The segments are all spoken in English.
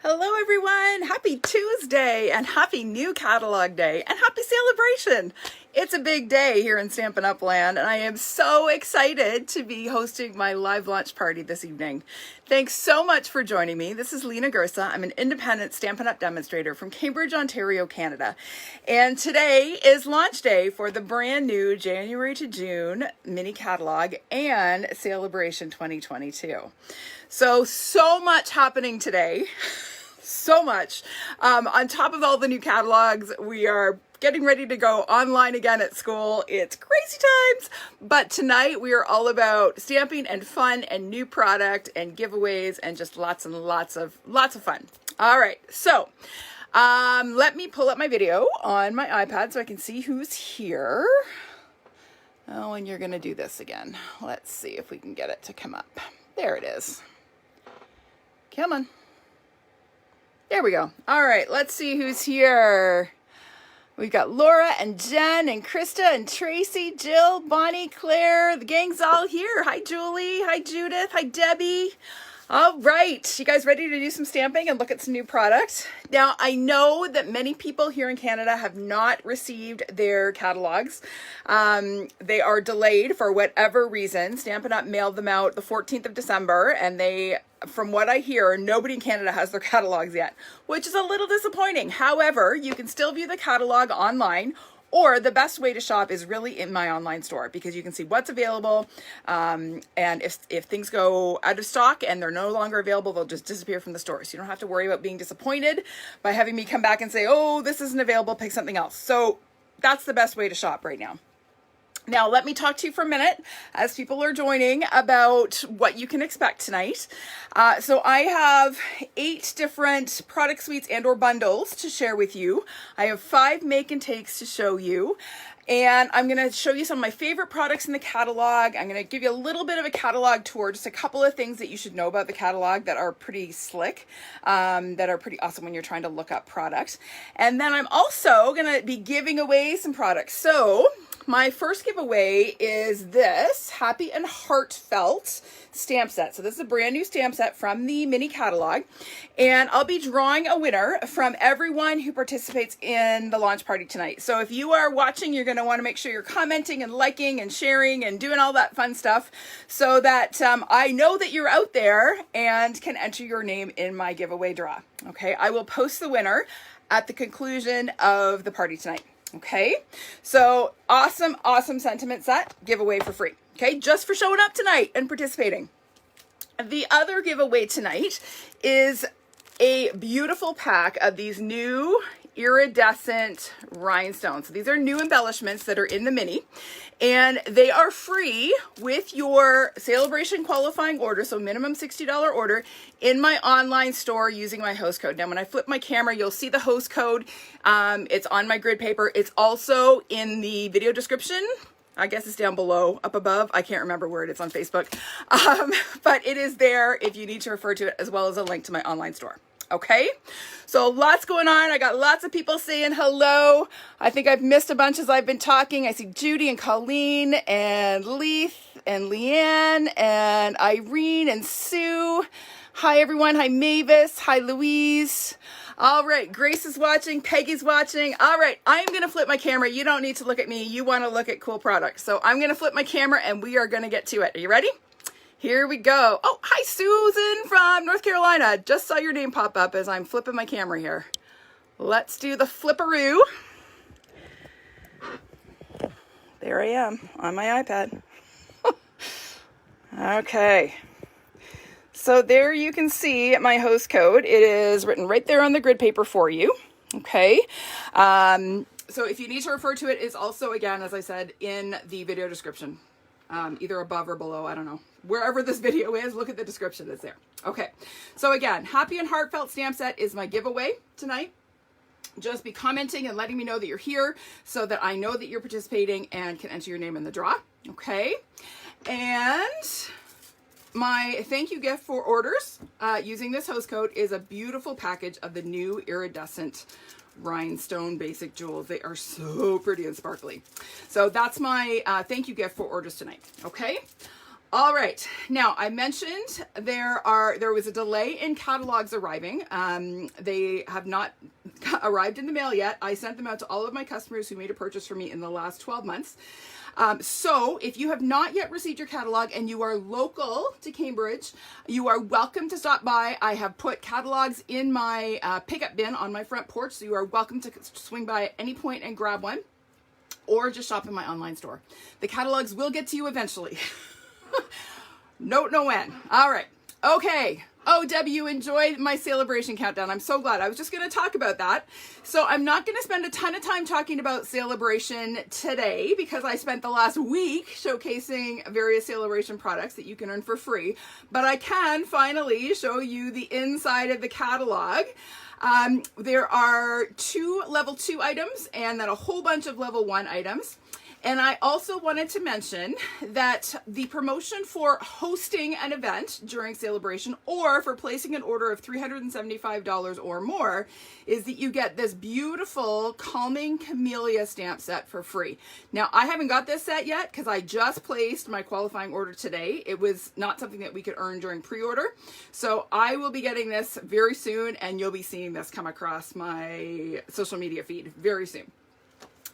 Hello everyone, happy Tuesday and happy new catalog day and happy Saleabration. It's a big day here in Stampin' Up! Land and I am so excited to be hosting my live launch party this evening. Thanks so much for joining me. This is Lena Gersa. I'm an independent Stampin' Up! Demonstrator from Cambridge, Ontario, Canada. And today is launch day for the brand new January to June mini catalog and Saleabration 2022. So much happening today. So much. On top of all the new catalogs, we are getting ready to go online again at school. It's crazy times, but tonight we are all about stamping and fun and new product and giveaways and just lots and lots of fun. All right, so let me pull up my video on my iPad so I can see who's here. Oh, and you're gonna do this again. Let's see if we can get it to come up. There it is. Come on. There we go. All right, let's see who's here. We've got Laura and Jen and Krista and Tracy, Jill, Bonnie, Claire. The gang's all here. Hi, Julie. Hi, Judith. Hi, Debbie. All right, you guys ready to do some stamping and look at some new products? Now, I know that many people here in Canada have not received their catalogs. They are delayed for whatever reason. Stampin' Up! Mailed them out the 14th of December, and they, from what I hear, nobody in Canada has their catalogs yet, which is a little disappointing. However, you can still view the catalog online, or the best way to shop is really in my online store because you can see what's available. And if things go out of stock and they're no longer available, they'll just disappear from the store. So you don't have to worry about being disappointed by having me come back and say, oh, this isn't available, pick something else. So that's the best way to shop right now. Now, let me talk to you for a minute as people are joining about what you can expect tonight. So I have 8 different product suites and or bundles to share with you. I have 5 make and takes to show you. And I'm going to show you some of my favorite products in the catalog. I'm going to give you a little bit of a catalog tour, just a couple of things that you should know about the catalog that are pretty slick, that are pretty awesome when you're trying to look up products. And then I'm also going to be giving away some products. So my first giveaway is this Happy and Heartfelt stamp set. So this is a brand new stamp set from the mini catalog, and I'll be drawing a winner from everyone who participates in the launch party tonight. So if you are watching, you're going to want to make sure you're commenting and liking and sharing and doing all that fun stuff so that I know that you're out there and can enter your name in my giveaway draw. Okay, I will post the winner at the conclusion of the party tonight. Okay, so awesome sentiment set giveaway for free. Okay, just for showing up tonight and participating. The other giveaway tonight is a beautiful pack of these new Iridescent Rhinestones. So these are new embellishments that are in the mini, and they are free with your Saleabration-qualifying order, so minimum $60 order, in my online store using my host code. Now, when I flip my camera, you'll see the host code. It's on my grid paper. It's also in the video description. I guess it's down below, up above. I can't remember where it is on Facebook. But it is there if you need to refer to it, as well as a link to my online store. Okay, so lots going on. I got lots of people saying hello. I think I've missed a bunch as I've been talking. I see Judy and Colleen and Leith and Leanne and Irene and Sue. Hi, everyone. Hi, Mavis. Hi, Louise. All right, Grace is watching. Peggy's watching. All right, I'm going to flip my camera. You don't need to look at me. You want to look at cool products. So I'm going to flip my camera and we are going to get to it. Are you ready? Here we go. Oh, hi, Susan from North Carolina. Just saw your name pop up as I'm flipping my camera here. Let's do the flipperoo. There I am on my iPad. Okay. So there you can see my host code. It is written right there on the grid paper for you. Okay. So if you need to refer to it, it's also, again, as I said, in the video description. Either above or below, I don't know. Wherever this video is, look at the description, it's there. Okay, so again, Happy and Heartfelt stamp set is my giveaway tonight. Just be commenting and letting me know that you're here so that I know that you're participating and can enter your name in the draw. Okay, and my thank you gift for orders using this host code is a beautiful package of the new Iridescent Rhinestone basic jewels. They are so pretty and sparkly. So that's my thank you gift for orders tonight. Okay. All right, now I mentioned there was a delay in catalogs arriving. They have not arrived in the mail yet. I sent them out to all of my customers who made a purchase from me in the last 12 months. So if you have not yet received your catalog and you are local to Cambridge, you are welcome to stop by. I have put catalogs in my pickup bin on my front porch, so you are welcome to swing by at any point and grab one, or just shop in my online store. The catalogs will get to you eventually. Don't know when. All right. Okay. Oh, Debbie, you enjoyed my Sale-A-Bration countdown. I'm so glad. I was just going to talk about that. So I'm not going to spend a ton of time talking about Sale-A-Bration today because I spent the last week showcasing various Sale-A-Bration products that you can earn for free. But I can finally show you the inside of the catalog. There are 2 level 2 items and then a whole bunch of level 1 items. And I also wanted to mention that the promotion for hosting an event during Sale-A-Bration or for placing an order of $375 or more is that you get this beautiful Calming Camellia stamp set for free. Now, I haven't got this set yet because I just placed my qualifying order today. It was not something that we could earn during pre-order. So I will be getting this very soon, and you'll be seeing this come across my social media feed very soon.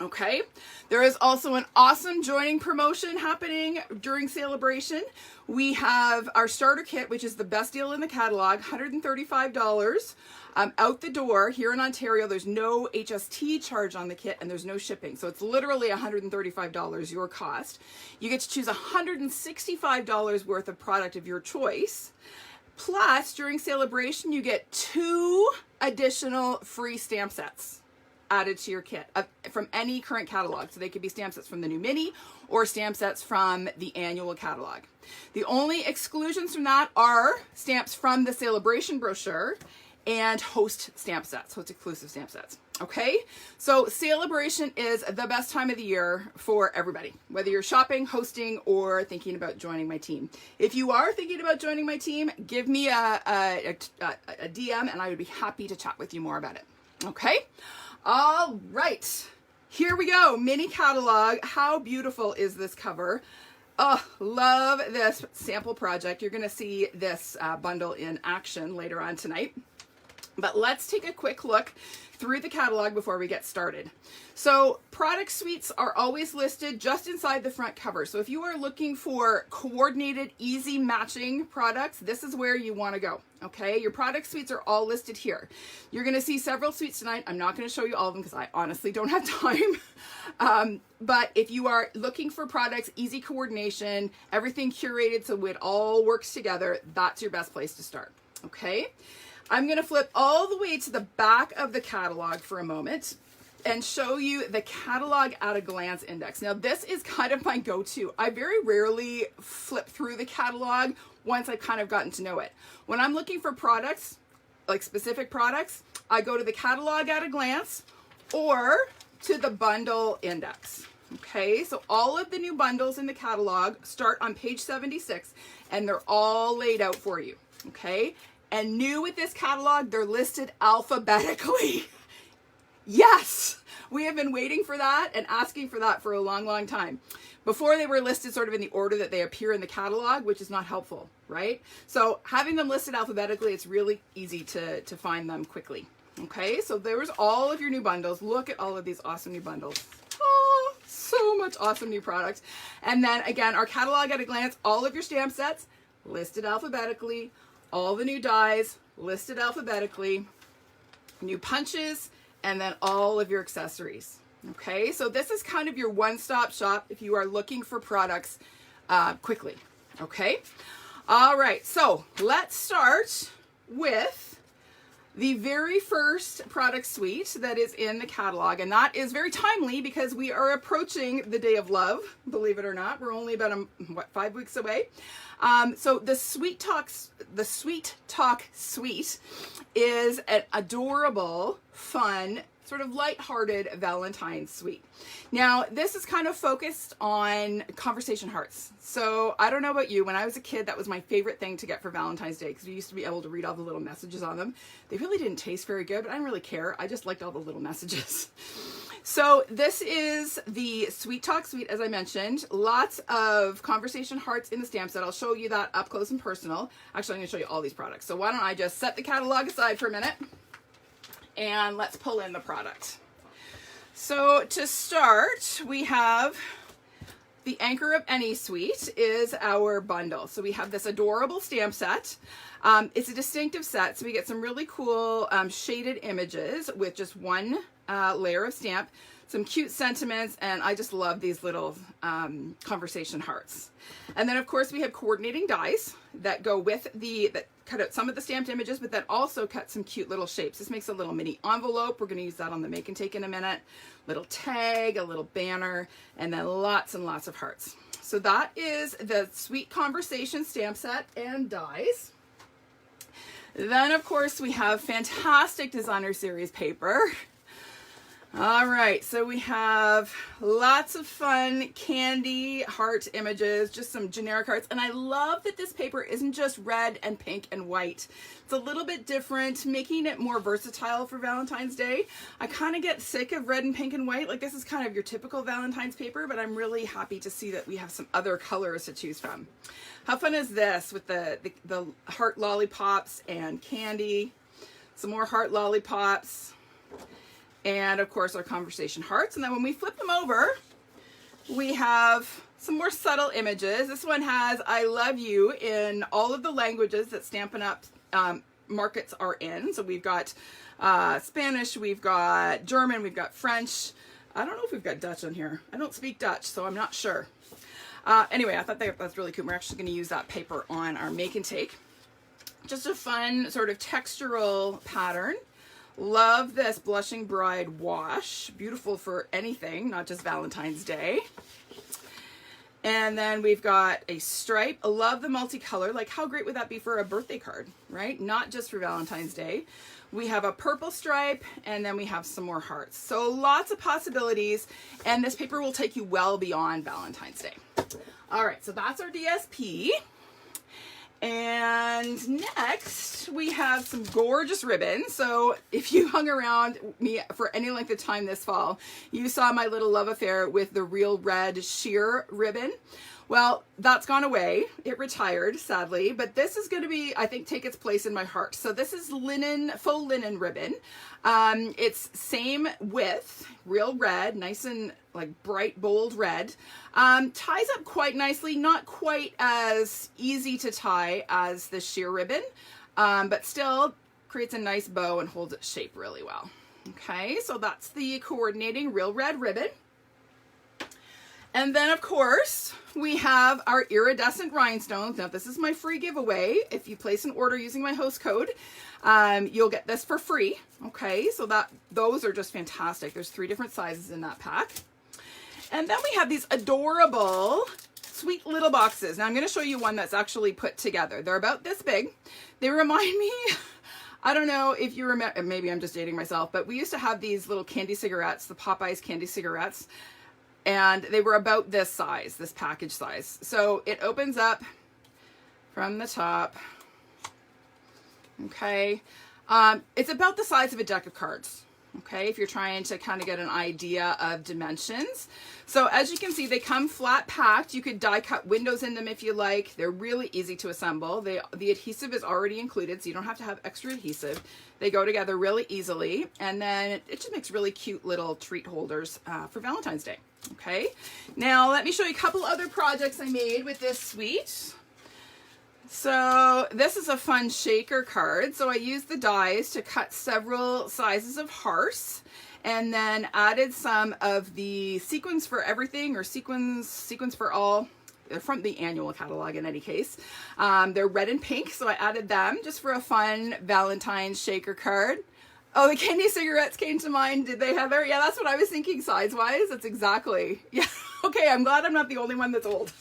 Okay, there is also an awesome joining promotion happening during Sale-A-Bration. We have our starter kit, which is the best deal in the catalog, $135 out the door. Here in Ontario, there's no HST charge on the kit and there's no shipping. So it's literally $135 your cost. You get to choose $165 worth of product of your choice. Plus, during Sale-A-Bration, you get 2 additional free stamp sets added to your kit from any current catalog. So they could be stamp sets from the new mini or stamp sets from the annual catalog. The only exclusions from that are stamps from the Sale-A-Bration brochure and host stamp sets, host exclusive stamp sets. Okay, so Sale-A-Bration is the best time of the year for everybody, whether you're shopping, hosting, or thinking about joining my team. If you are thinking about joining my team, give me a DM and I would be happy to chat with you more about it. Okay. All right, here we go. Mini catalog. How beautiful is this cover? Oh, love this sample project. You're going to see this bundle in action later on tonight. But let's take a quick look through the catalog before we get started. So product suites are always listed just inside the front cover. So if you are looking for coordinated, easy matching products, this is where you want to go. Okay, your product suites are all listed here. You're going to see several suites tonight. I'm not going to show you all of them because I honestly don't have time. But if you are looking for products, easy coordination, everything curated so it all works together, that's your best place to start. Okay. I'm going to flip all the way to the back of the catalog for a moment and show you the catalog at a glance index. Now, this is kind of my go-to. I very rarely flip through the catalog once I've kind of gotten to know it. When I'm looking for products, like specific products, I go to the catalog at a glance or to the bundle index. Okay, so all of the new bundles in the catalog start on page 76 and they're all laid out for you. Okay. And new with this catalog, they're listed alphabetically. Yes, we have been waiting for that and asking for that for a long, long time. Before they were listed sort of in the order that they appear in the catalog, which is not helpful, right? So having them listed alphabetically, it's really easy to find them quickly. Okay, so there's all of your new bundles. Look at all of these awesome new bundles. Oh, so much awesome new products. And then again, our catalog at a glance, all of your stamp sets listed alphabetically. All the new dies listed alphabetically, new punches, and then all of your accessories. Okay, so this is kind of your one-stop shop if you are looking for products quickly. Okay, all right, so let's start with the very first product suite that is in the catalog, and that is very timely because we are approaching the Day of Love, believe it or not. We're only about 5 weeks away. So the Sweet Talk Suite is an adorable, fun, sort of lighthearted Valentine suite. Now, this is kind of focused on conversation hearts. So I don't know about you, when I was a kid, that was my favorite thing to get for Valentine's Day because we used to be able to read all the little messages on them. They really didn't taste very good, but I didn't really care. I just liked all the little messages. So this is the Sweet Talk Suite, as I mentioned. Lots of conversation hearts in the stamp set. I'll show you that up close and personal. Actually, I'm going to show you all these products. So why don't I just set the catalog aside for a minute and let's pull in the product. So to start, we have the anchor of any suite is our bundle. So we have this adorable stamp set. It's a distinctive set, so we get some really cool shaded images with just one layer of stamp, some cute sentiments, and I just love these little conversation hearts. And then of course we have coordinating dies that go with that cut out some of the stamped images, but that also cut some cute little shapes. This makes a little mini envelope. We're going to use that on the make and take in a minute. Little tag, a little banner, and then lots and lots of hearts. So that is the Sweet Conversation stamp set and dies. Then of course we have fantastic designer series paper. All right, so we have lots of fun candy heart images, just some generic hearts. And I love that this paper isn't just red and pink and white. It's a little bit different, making it more versatile for Valentine's Day. I kind of get sick of red and pink and white. Like, this is kind of your typical Valentine's paper, but I'm really happy to see that we have some other colors to choose from. How fun is this with the heart lollipops and candy? Some more heart lollipops. And of course our conversation hearts. And then when we flip them over, we have some more subtle images. This one has I love you in all of the languages that Stampin' Up! Markets are in. So we've got Spanish, we've got German, we've got French. I don't know if we've got Dutch on here. I don't speak Dutch, so I'm not sure. Anyway, I thought that's really cool. We're actually going to use that paper on our make and take. Just a fun sort of textural pattern. Love this Blushing Bride wash. Beautiful for anything, not just Valentine's Day. And then we've got a stripe. I love the multicolor. Like, how great would that be for a birthday card, right? Not just for Valentine's Day. We have a purple stripe, and then we have some more hearts. So lots of possibilities, and this paper will take you well beyond Valentine's Day. All right, so that's our DSP. And next we have some gorgeous ribbons. So if you hung around me for any length of time this fall, you saw my little love affair with the Real Red sheer ribbon. Well, that's gone away. It retired, sadly, but this is going to be, I think, take its place in my heart. So this is linen, faux linen ribbon. It's same width, real red, nice and like bright, bold red. Ties up quite nicely, not quite as easy to tie as the sheer ribbon, but still creates a nice bow and holds its shape really well. Okay, so that's the coordinating Real Red ribbon. And then, of course, we have our Iridescent Rhinestones. Now, this is my free giveaway. If you place an order using my host code, you'll get this for free. Okay, so those are just fantastic. There's 3 different sizes in that pack. And then we have these adorable, sweet little boxes. Now, I'm going to show you one that's actually put together. They're about this big. They remind me, I don't know if you remember, maybe I'm just dating myself, but we used to have these little candy cigarettes, the Popeyes candy cigarettes. And they were about this size, this package size. So it opens up from the top. Okay. It's about the size of a deck of cards. Okay, if you're trying to kind of get an idea of dimensions. So as you can see, they come flat packed. You could die cut windows in them if you like. They're really easy to assemble. The adhesive is already included, so you don't have to have extra adhesive. They go together really easily. And then it just makes really cute little treat holders for Valentine's Day. Okay, now let me show you a couple other projects I made with this suite. So this is a fun shaker card. So I used the dies to cut several sizes of hearts and then added some of the sequins for everything or sequins for all. They're from the annual catalog in any case. They're red and pink, so I added them just for a fun Valentine's shaker card. Oh, the candy cigarettes came to mind. Did they, Heather? Yeah, that's what I was thinking size-wise. That's exactly. Yeah. Okay, I'm glad I'm not the only one that's old.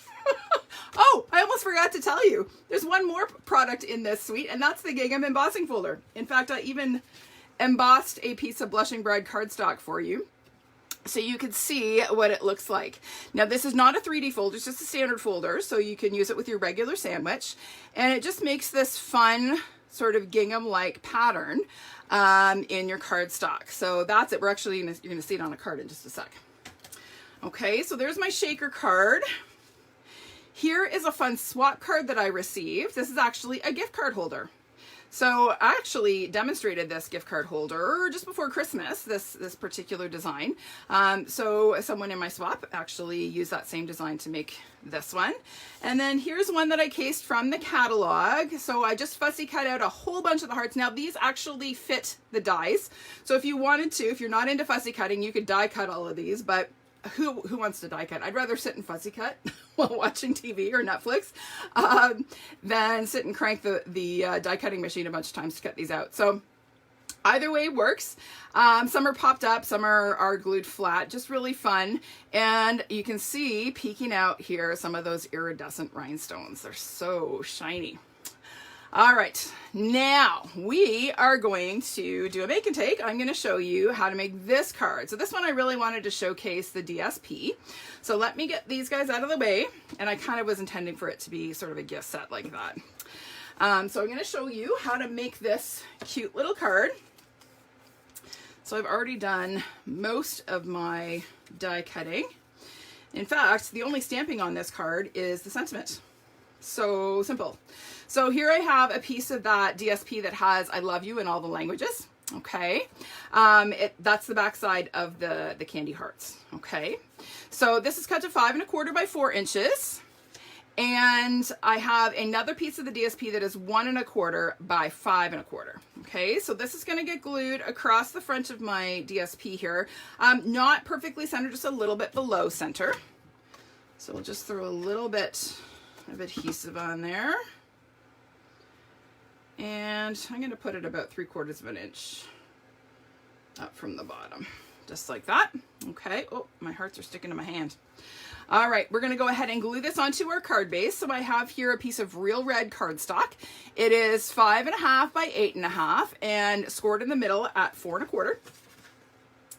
Oh, I almost forgot to tell you. There's one more product in this suite, and that's the Gingham embossing folder. In fact, I even embossed a piece of Blushing Bride cardstock for you, so you can see what it looks like. Now, this is not a 3D folder, it's just a standard folder, so you can use it with your regular sandwich, and it just makes this fun sort of gingham-like pattern in your cardstock. So that's it. We're actually you're gonna see it on a card in just a sec. Okay, so there's my shaker card. Here is a fun swap card that I received. This is actually a gift card holder. So I actually demonstrated this gift card holder just before Christmas, this particular design. So someone in my swap actually used that same design to make this one. And then here's one that I cased from the catalog. So I just fussy cut out a whole bunch of the hearts. Now these actually fit the dies. So if you wanted to, if you're not into fussy cutting, you could die cut all of these, but who wants to die cut? I'd rather sit and fussy cut while watching TV or Netflix than sit and crank the die cutting machine a bunch of times to cut these out. So either way works. Some are popped up, some are glued flat, just really fun. And you can see peeking out here some of those iridescent rhinestones. They're so shiny. All right, now we are going to do a make and take. I'm going to show you how to make this card. So this one I really wanted to showcase the DSP. So let me get these guys out of the way. And I kind of was intending for it to be sort of a gift set like that. So I'm going to show you how to make this cute little card. So I've already done most of my die cutting. In fact, the only stamping on this card is the sentiment. So simple. So here I have a piece of that DSP that has I love you in all the languages. Okay. That's the back side of the candy hearts. Okay. So this is cut to 5 1/4 by 4 inches. And I have another piece of the DSP that is 1 1/4 by 5 1/4. Okay. So this is going to get glued across the front of my DSP here. Not perfectly centered, just a little bit below center. So we'll just throw a little bit of adhesive on there. And I'm going to put it about 3/4 of an inch up from the bottom, just like that. Okay. Oh, my hearts are sticking to my hand. All right, we're going to go ahead and glue this onto our card base. So I have here a piece of real red cardstock. It is 5 1/2 by 8 1/2 and scored in the middle at 4 1/4.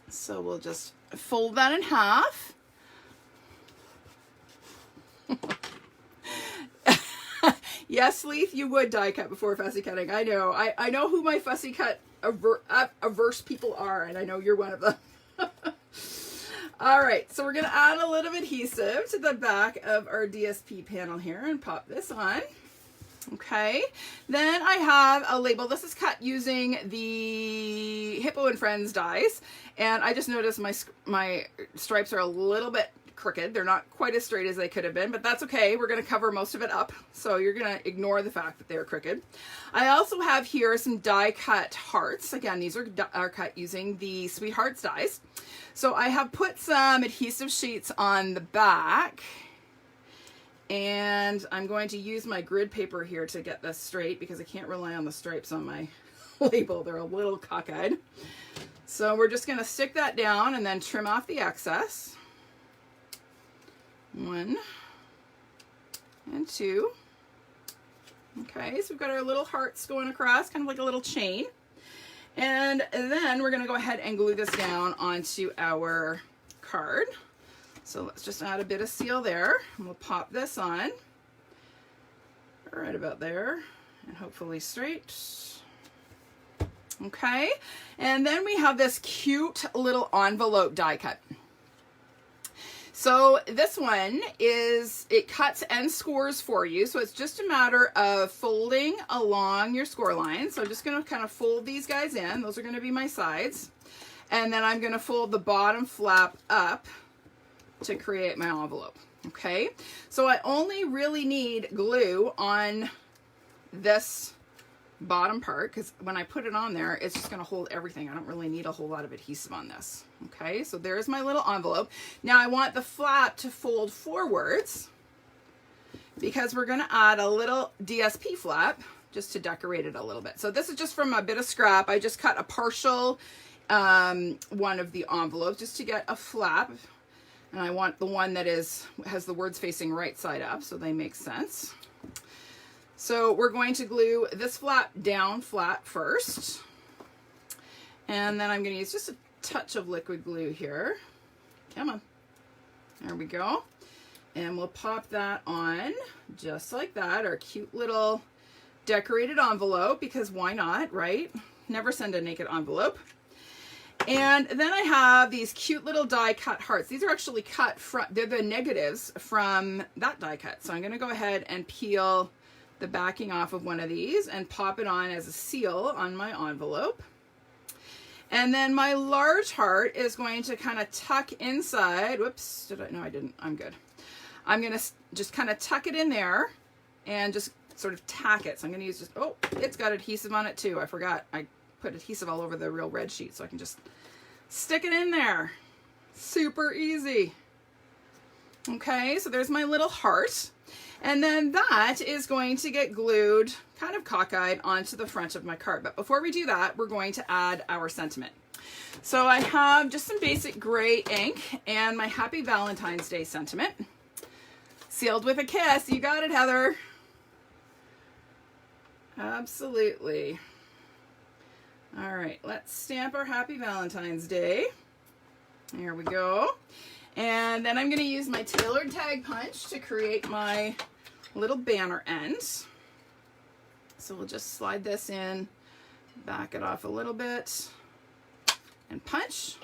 So we'll just fold that in half. Yes, Leith, you would die cut before fussy cutting. I know. I know who my fussy cut averse people are, and I know you're one of them. All right, so we're going to add a little adhesive to the back of our DSP panel here and pop this on. Okay, then I have a label. This is cut using the Hippo and Friends dies, and I just noticed my stripes are a little bit crooked. They're not quite as straight as they could have been, but that's okay. We're going to cover most of it up, so you're going to ignore the fact that they're crooked. I also have here some die cut hearts. Again, these are cut using the Sweethearts dies. So I have put some adhesive sheets on the back, and I'm going to use my grid paper here to get this straight because I can't rely on the stripes on my label. They're a little cockeyed. So we're just going to stick that down and then trim off the excess. 1 and 2. Okay, so we've got our little hearts going across, kind of like a little chain. And then we're going to go ahead and glue this down onto our card. So let's just add a bit of seal there, and we'll pop this on right about there, and hopefully straight. Okay, and then we have this cute little envelope die cut. So this one it cuts and scores for you. So it's just a matter of folding along your score line. So I'm just going to kind of fold these guys in. Those are going to be my sides. And then I'm going to fold the bottom flap up to create my envelope. Okay. So I only really need glue on this bottom part because when I put it on there, it's just going to hold everything. I don't really need a whole lot of adhesive on this. Okay, so there's my little envelope. Now I want the flap to fold forwards because we're going to add a little DSP flap just to decorate it a little bit. So this is just from a bit of scrap. I just cut a partial one of the envelopes just to get a flap, and I want the one that has the words facing right side up so they make sense. So we're going to glue this flap down flat first, and then I'm going to use just a touch of liquid glue here. Come on. There we go. And we'll pop that on just like that, our cute little decorated envelope, because why not, right? Never send a naked envelope. And then I have these cute little die cut hearts. These are actually cut from, they're the negatives from that die cut. So I'm going to go ahead and peel the backing off of one of these and pop it on as a seal on my envelope. And then my large heart is going to kind of tuck inside. Whoops, did I? No, I didn't. I'm good. I'm going to just kind of tuck it in there and just sort of tack it. So I'm going to use just, oh, it's got adhesive on it too. I forgot. I put adhesive all over the real red sheet, so I can just stick it in there. Super easy. Okay, so there's my little heart. And then that is going to get glued kind of cockeyed onto the front of my card. But before we do that, we're going to add our sentiment. So I have just some basic gray ink and my Happy Valentine's Day sentiment. Sealed with a kiss. You got it, Heather. Absolutely. All right, let's stamp our Happy Valentine's Day. Here we go. And then I'm going to use my tailored tag punch to create my little banner ends. So we'll just slide this in, back it off a little bit, and punch.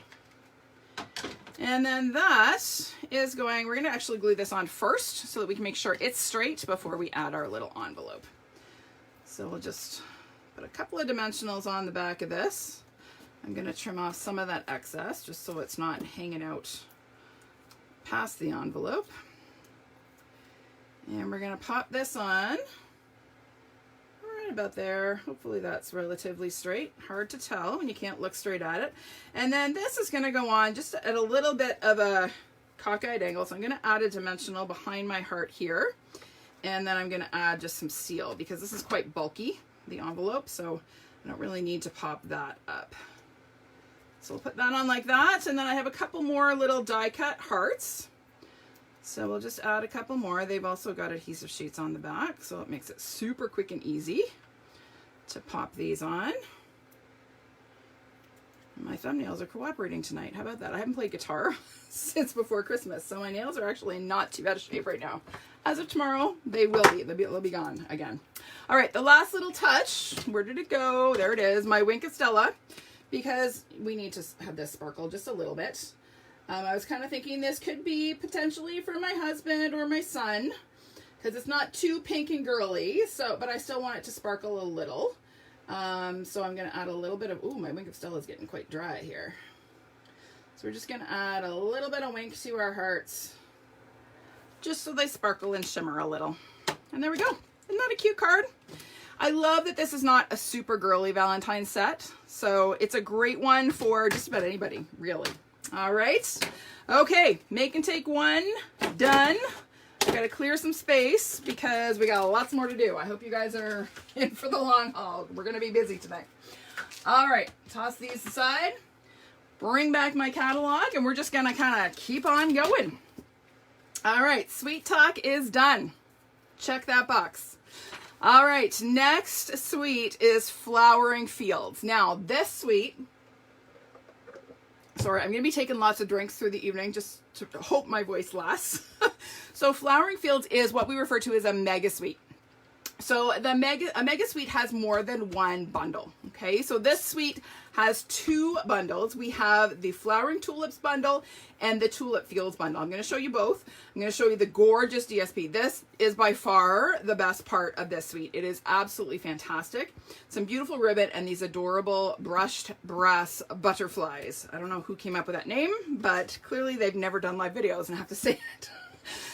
And then that is going, we're going to actually glue this on first so that we can make sure it's straight before we add our little envelope. So we'll just put a couple of dimensionals on the back of this. I'm going to trim off some of that excess just so it's not hanging out past the envelope. And we're going to pop this on right about there. Hopefully that's relatively straight. Hard to tell when you can't look straight at it. And then this is going to go on just at a little bit of a cockeyed angle. So I'm going to add a dimensional behind my heart here. And then I'm going to add just some seal because this is quite bulky, the envelope, so I don't really need to pop that up. So we'll put that on like that, and then I have a couple more little die cut hearts. So we'll just add a couple more. They've also got adhesive sheets on the back, so it makes it super quick and easy to pop these on. My thumbnails are cooperating tonight. How about that? I haven't played guitar since before Christmas, so my nails are actually not too bad of shape right now. As of tomorrow, they will be. They'll be gone again. All right, the last little touch. Where did it go? There it is, my Wink of Stella, because we need to have this sparkle just a little bit. I was kind of thinking this could be potentially for my husband or my son, because it's not too pink and girly, so but I still want it to sparkle a little. So I'm going to add a little bit of, ooh, my Wink of Stella is getting quite dry here. So we're just going to add a little bit of wink to our hearts, just so they sparkle and shimmer a little. And there we go. Isn't that a cute card? I love that this is not a super girly Valentine set. So it's a great one for just about anybody, really. All right. Okay, make and take one, done. I gotta clear some space because we got lots more to do. I hope you guys are in for the long haul. We're gonna be busy today. All right, toss these aside, bring back my catalog, and we're just gonna kind of keep on going. All right, Sweet Talk is done. Check that box. All right, next suite is Flowering Fields. Now, this suite, sorry, I'm going to be taking lots of drinks through the evening just to hope my voice lasts. So Flowering Fields is what we refer to as a mega suite. So a mega suite has more than one bundle. Okay, so this suite has two bundles. We have the Flowering Tulips bundle and the Tulip Fields bundle. I'm going to show you both. I'm going to show you the gorgeous DSP. This is by far the best part of this suite. It is absolutely fantastic. Some beautiful ribbon and these adorable brushed brass butterflies. I don't know who came up with that name, but clearly they've never done live videos, and I have to say it.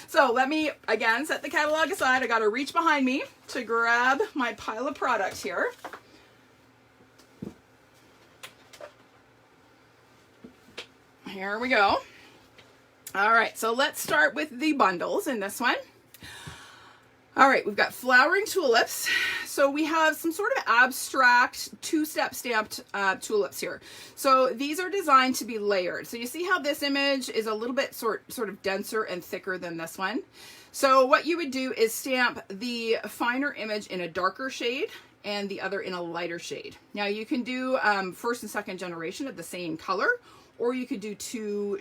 So let me, again, set the catalog aside. I got to reach behind me to grab my pile of products here. Here we go. All right, so let's start with the bundles in this one. All right, we've got Flowering Tulips. So we have some sort of abstract two-step stamped tulips here. So these are designed to be layered. So you see how this image is a little bit sort of denser and thicker than this one. So what you would do is stamp the finer image in a darker shade and the other in a lighter shade. Now you can do first and second generation of the same color, or you could do two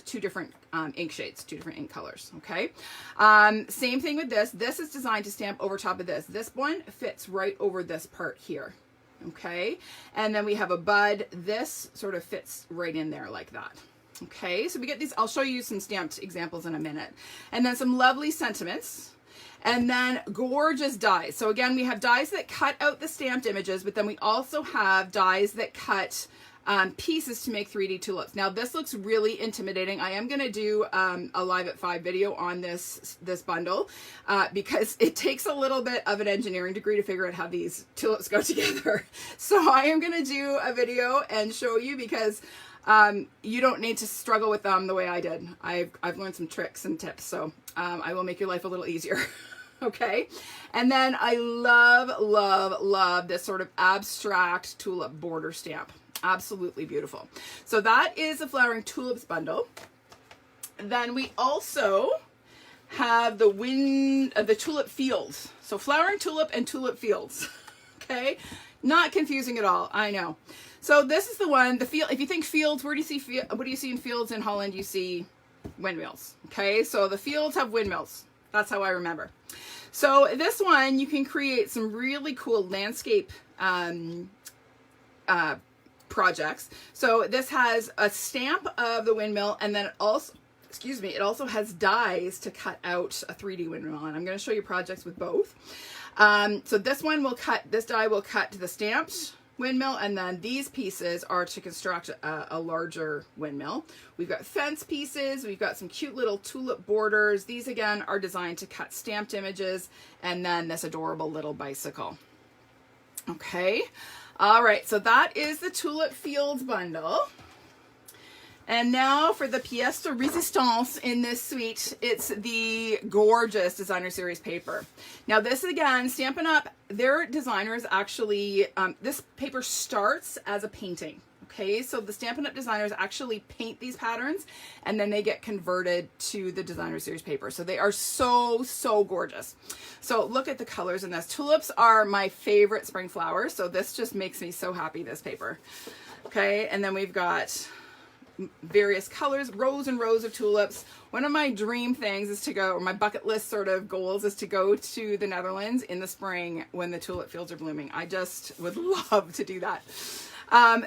different ink shades, two different ink colors, okay? Same thing with this. This is designed to stamp over top of this. This one fits right over this part here, okay? And then we have a bud. This sort of fits right in there like that. Okay, so we get these, I'll show you some stamped examples in a minute. And then some lovely sentiments. And then gorgeous dies. So again, we have dies that cut out the stamped images, but then we also have dies that cut pieces to make 3D tulips. Now this looks really intimidating. I am going to do a live at 5 video on this bundle because it takes a little bit of an engineering degree to figure out how these tulips go together. So I am going to do a video and show you, because you don't need to struggle with them the way I did. I've learned some tricks and tips, so I will make your life a little easier. Okay, and then I love this sort of abstract tulip border stamp. Absolutely beautiful. So that is the Flowering Tulips bundle. Then we also have the tulip fields. So Flowering Tulip and Tulip Fields. Okay, not confusing at all, I know. So this is the one, the field. If you think fields, what do you see in fields in Holland? You see windmills. Okay, so the fields have windmills. That's how I remember. So this one, you can create some really cool landscape projects. So this has a stamp of the windmill, and then it also, excuse me, it also has dies to cut out a 3D windmill. And I'm going to show you projects with both. So this one will cut, this die will cut to the stamped windmill, and then these pieces are to construct a larger windmill. We've got fence pieces, we've got some cute little tulip borders. These again are designed to cut stamped images, and then this adorable little bicycle. Okay, all right, so that is the Tulip Fields bundle. And now for the pièce de résistance in this suite, it's the gorgeous Designer Series paper. Now this again, Stampin' Up, their designers actually, this paper starts as a painting. Okay, so the Stampin' Up designers actually paint these patterns, and then they get converted to the Designer Series paper. So they are so gorgeous. So look at the colors in this. Tulips are my favorite spring flowers, so this just makes me so happy, this paper. Okay, and then we've got various colors, rows and rows of tulips. One of my dream things is to go, or my bucket list sort of goals is to go to the Netherlands in the spring when the tulip fields are blooming. I just would love to do that.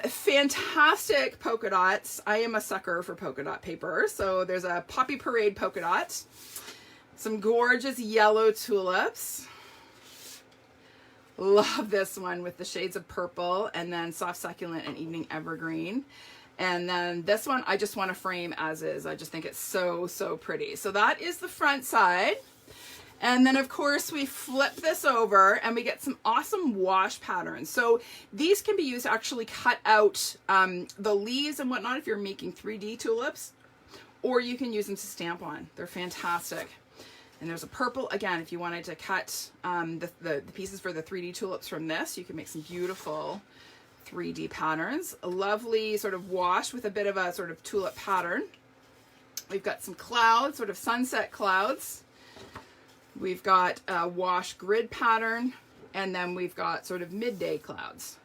Fantastic polka dots. I am a sucker for polka dot paper. So there's a Poppy Parade polka dot, some gorgeous yellow tulips. Love this one with the shades of purple, and then soft succulent and evening evergreen. And then this one, I just want to frame as is. I just think it's so pretty. So that is the front side. And then of course we flip this over and we get some awesome wash patterns. So these can be used to actually cut out the leaves and whatnot if you're making 3D tulips, or you can use them to stamp on. They're fantastic. And there's a purple, again, if you wanted to cut the pieces for the 3D tulips from this, you can make some beautiful 3D patterns. A lovely sort of wash with a bit of a sort of tulip pattern. We've got some clouds, sort of sunset clouds. We've got a wash grid pattern, and then we've got sort of midday clouds.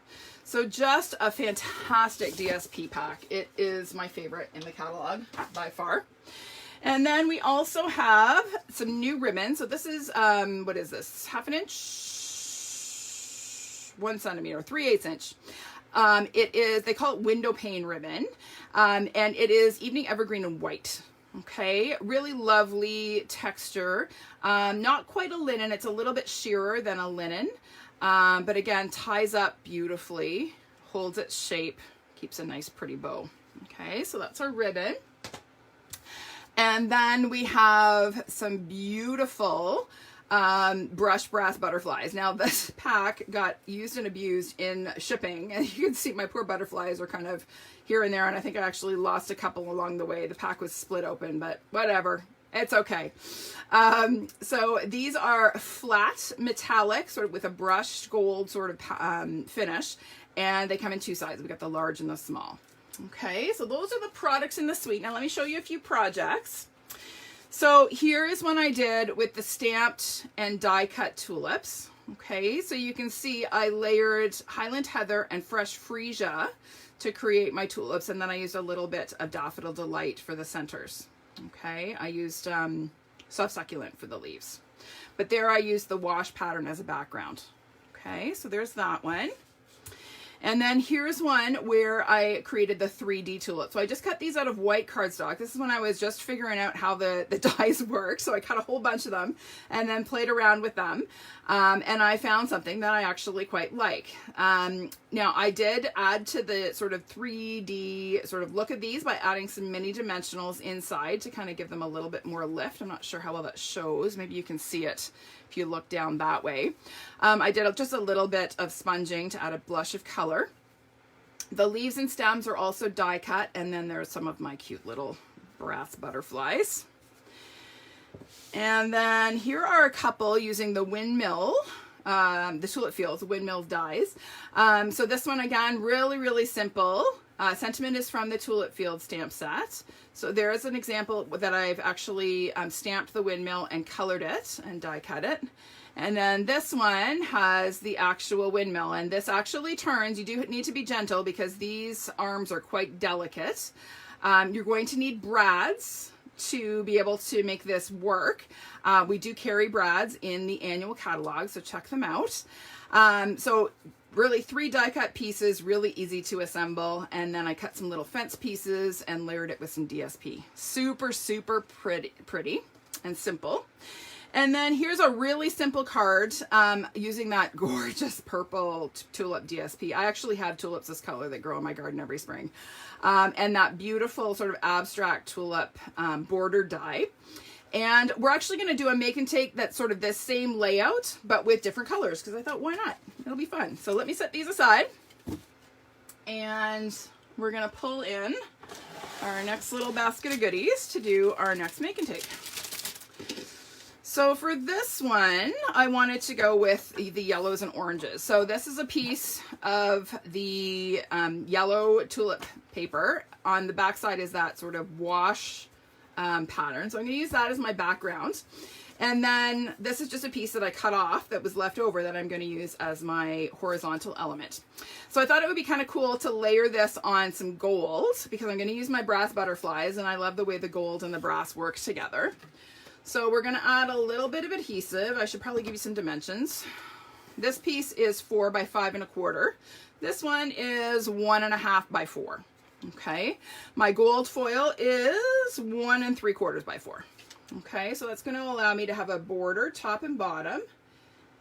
So just a fantastic DSP pack. It is my favorite in the catalog by far. And then we also have some new ribbon. So this is, what is this? 1/2 inch, 1 centimeter, 3/8 inch. It is, they call it window pane ribbon. And it is evening evergreen and white. Okay, really lovely texture. Not quite a linen, it's a little bit sheerer than a linen. But again, ties up beautifully, holds its shape, keeps a nice pretty bow. Okay, so that's our ribbon. And then we have some beautiful brushed brass butterflies. Now this pack got used and abused in shipping, and you can see my poor butterflies are kind of here and there, and I think I actually lost a couple along the way. The pack was split open, but whatever, it's okay. So these are flat metallic, sort of with a brushed gold sort of finish, and they come in 2 sizes. We got the large and the small. Okay, so those are the products in the suite. Now let me show you a few projects. So here is one I did with the stamped and die cut tulips. Okay, so you can see I layered Highland Heather and Fresh Freesia to create my tulips, and then I used a little bit of Daffodil Delight for the centers. Okay, I used Soft Succulent for the leaves. But there I used the wash pattern as a background. Okay, so there's that one. And then here's one where I created the 3D tulip. So I just cut these out of white cardstock. This is when I was just figuring out how the dies work. So I cut a whole bunch of them and then played around with them. And I found something that I actually quite like. Now I did add to the sort of 3D sort of look of these by adding some mini dimensionals inside to kind of give them a little bit more lift. I'm not sure how well that shows. Maybe you can see it if you look down that way. I did just a little bit of sponging to add a blush of color. The leaves and stems are also die cut, and then there's some of my cute little brass butterflies. And then here are a couple using the windmill, the Tulip Fields, the windmill dies. So this one again, really simple. Sentiment is from the Tulip Field stamp set. So there's an example that I've actually stamped the windmill and colored it and die cut it. And then this one has the actual windmill, and this actually turns. You do need to be gentle because these arms are quite delicate. You're going to need brads to be able to make this work. We do carry brads in the annual catalog, so check them out. So really 3 die cut pieces, really easy to assemble, and then I cut some little fence pieces and layered it with some DSP. Super pretty and simple. And then here's a really simple card using that gorgeous purple tulip DSP. I actually have tulips this color that grow in my garden every spring. And that beautiful sort of abstract tulip border die. And we're actually going to do a make and take that's sort of this same layout, but with different colors, because I thought, why not? It'll be fun. So let me set these aside. And we're going to pull in our next little basket of goodies to do our next make and take. So for this one, I wanted to go with the yellows and oranges. So this is a piece of the yellow tulip paper. On the back side is that sort of wash pattern. So I'm going to use that as my background. And then this is just a piece that I cut off that was left over that I'm going to use as my horizontal element. So I thought it would be kind of cool to layer this on some gold because I'm going to use my brass butterflies, and I love the way the gold and the brass work together. So we're going to add a little bit of adhesive. I should probably give you some dimensions. This piece is 4 by 5 1/4. This one is 1 1/2 by 4. Okay. My gold foil is 1 3/4 by 4. Okay. So that's going to allow me to have a border top and bottom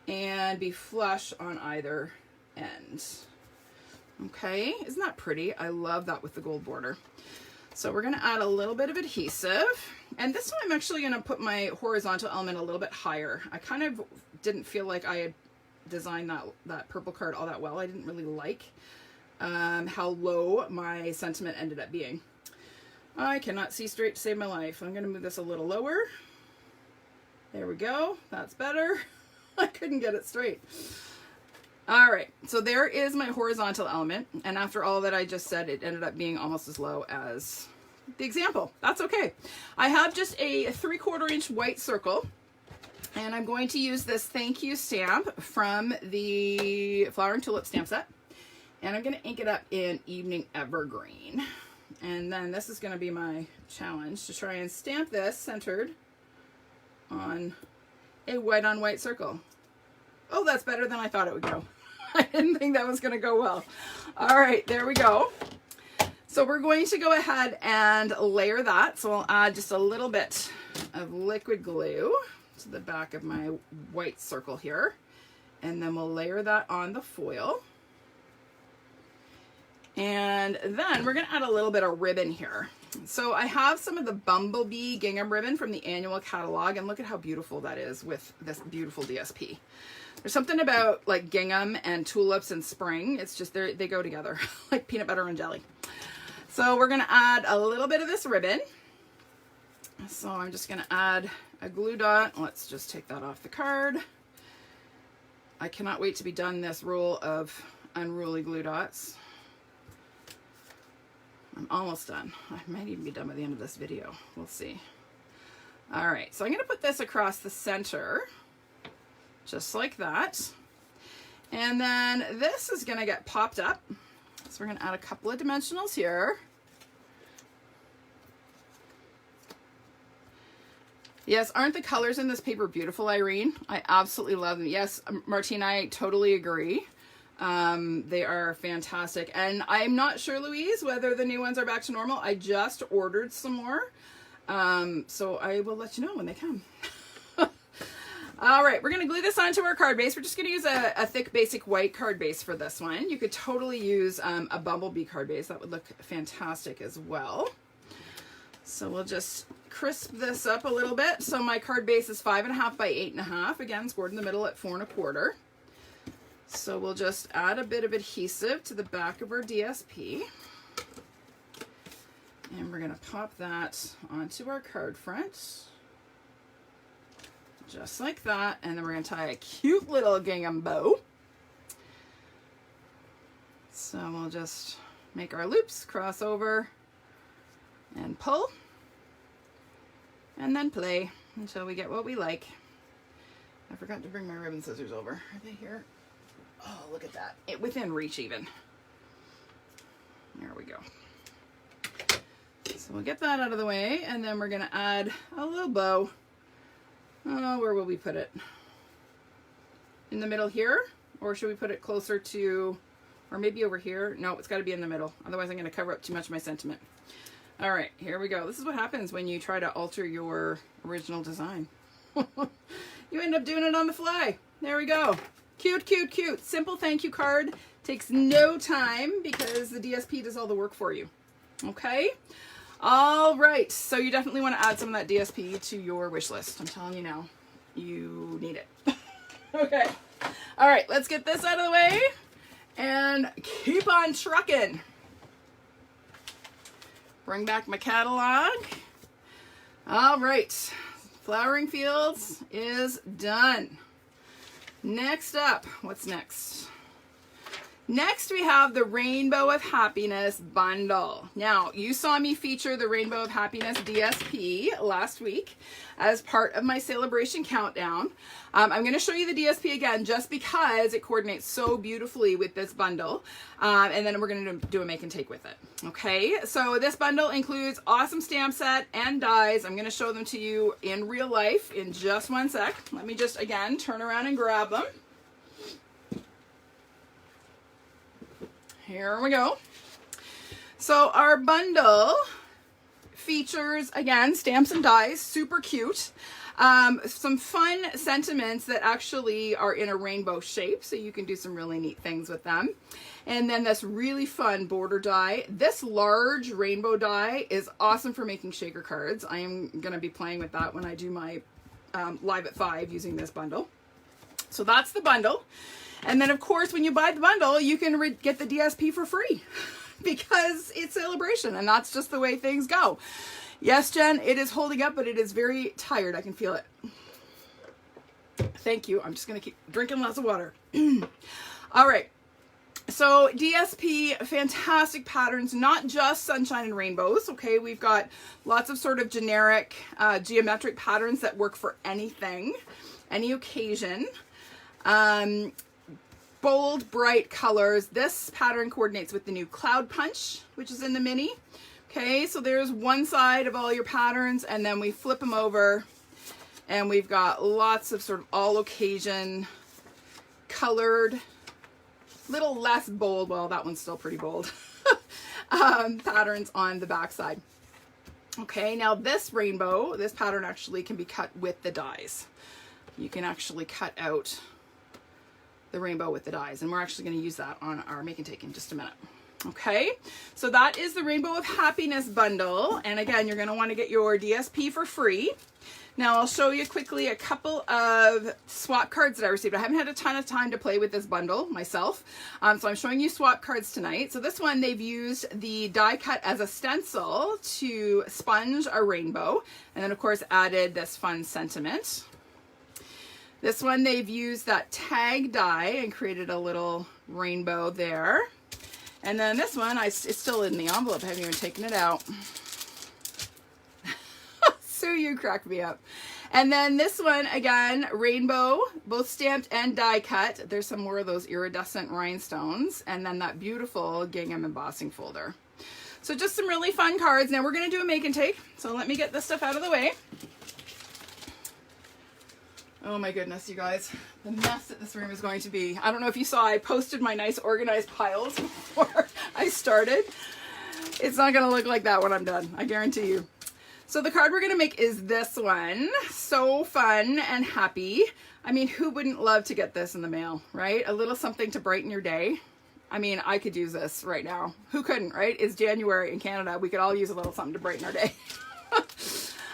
and be flush on either end. Okay. Isn't that pretty? I love that with the gold border. So we're going to add a little bit of adhesive, and this time I'm actually going to put my horizontal element a little bit higher. I kind of didn't feel like I had designed that purple card all that well. I didn't really like how low my sentiment ended up being. I cannot see straight to save my life. I'm going to move this a little lower. There we go. That's better. I couldn't get it straight. All right, so there is my horizontal element, and after all that I just said, it ended up being almost as low as the example. That's okay. I have just a 3/4 inch white circle, and I'm going to use this thank you stamp from the Flowering Tulip stamp set, and I'm going to ink it up in Evening Evergreen. And then this is going to be my challenge to try and stamp this centered on a white on white circle. Oh, that's better than I thought it would go. I didn't think that was going to go well. All right, there we go. So we're going to go ahead and layer that. So I'll add just a little bit of liquid glue to the back of my white circle here. And then we'll layer that on the foil. And then we're going to add a little bit of ribbon here. So I have some of the Bumblebee gingham ribbon from the annual catalog, and look at how beautiful that is with this beautiful DSP. There's something about like gingham and tulips and spring. It's just they go together like peanut butter and jelly. So we're going to add a little bit of this ribbon. So I'm just going to add a glue dot. Let's just take that off the card. I cannot wait to be done this roll of unruly glue dots. I'm almost done. I might even be done by the end of this video. We'll see. All right, so I'm going to put this across the center, just like that. And then this is gonna get popped up. So we're gonna add a couple of dimensionals here. Yes, aren't the colors in this paper beautiful, Irene? I absolutely love them. Yes, Martina, I totally agree. They are fantastic. And I'm not sure, Louise, whether the new ones are back to normal. I just ordered some more. So I will let you know when they come. All right, we're gonna glue this onto our card base. We're just gonna use a thick basic white card base for this one. You could totally use a bumblebee card base. That would look fantastic as well. So we'll just crisp this up a little bit. So my card base is 5.5 by 8.5. Again, scored in the middle at 4.25. So we'll just add a bit of adhesive to the back of our DSP. And we're gonna pop that onto our card front. Just like that. And then we're gonna tie a cute little gingham bow. So we'll just make our loops, cross over, and pull, and then play until we get what we like. I forgot to bring my ribbon scissors over. Are they here? Oh, look at that. Within reach even. There we go. So we'll get that out of the way, and then we're gonna add a little bow. Oh, where will we put it? In the middle here? Or should we put it closer to, or maybe over here? No, it's gotta be in the middle. Otherwise I'm gonna cover up too much of my sentiment. All right, here we go. This is what happens when you try to alter your original design. You end up doing it on the fly. There we go. Cute, cute, cute. Simple thank you card. Takes no time because the DSP does all the work for you. Okay? All right, so you definitely want to add some of that DSP to your wish list. I'm telling you now, you need it. Okay. All right, let's get this out of the way and keep on trucking. Bring back my catalog. All right, Flowering Fields is done. Next up, what's next? Next, we have the Rainbow of Happiness bundle. Now, you saw me feature the Rainbow of Happiness DSP last week as part of my Sale-A-Bration countdown. I'm going to show you the DSP again just because it coordinates so beautifully with this bundle. And then we're going to do a make and take with it. Okay, so this bundle includes awesome stamp set and dies. I'm going to show them to you in real life in just one sec. Let me just, again, turn around and grab them. Here we go. So our bundle features, again, stamps and dies, super cute. Some fun sentiments that actually are in a rainbow shape, so you can do some really neat things with them. And then this really fun border die. This large rainbow die is awesome for making shaker cards. I am going to be playing with that when I do my Live at 5 using this bundle. So that's the bundle. And then, of course, when you buy the bundle, you can get the DSP for free because it's Sale-A-Bration, and that's just the way things go. Yes, Jen, it is holding up, but it is very tired. I can feel it. Thank you. I'm just going to keep drinking lots of water. All right. So DSP, fantastic patterns, not just sunshine and rainbows. Okay, we've got lots of sort of generic geometric patterns that work for anything, any occasion. Bold, bright colors. This pattern coordinates with the new Cloud Punch, which is in the mini. Okay, so there's one side of all your patterns, and then we flip them over, and we've got lots of sort of all occasion, colored, little less bold, well, that one's still pretty bold, patterns on the back side. Okay, now this rainbow, this pattern actually can be cut with the dies. You can actually cut out the rainbow with the dies, and we're actually going to use that on our make and take in just a minute. Okay, so that is the Rainbow of Happiness bundle, and again, you're going to want to get your DSP for free. Now I'll show you quickly a couple of swap cards that I received. I haven't had a ton of time to play with this bundle myself, so I'm showing you swap cards tonight. So this one, they've used the die cut as a stencil to sponge a rainbow, and then of course added this fun sentiment. This one, they've used that tag die and created a little rainbow there. And then this one, it's still in the envelope. I haven't even taken it out. So you crack me up. And then this one, again, rainbow, both stamped and die cut. There's some more of those iridescent rhinestones. And then that beautiful gingham embossing folder. So just some really fun cards. Now we're going to do a make and take. So let me get this stuff out of the way. Oh my goodness, you guys, the mess that this room is going to be. I don't know if you saw, I posted my nice organized piles before I started. It's not going to look like that when I'm done, I guarantee you. So the card we're going to make is this one. So fun and happy. I mean, who wouldn't love to get this in the mail, right? A little something to brighten your day. I mean, I could use this right now. Who couldn't, right? It's January in Canada. We could all use a little something to brighten our day.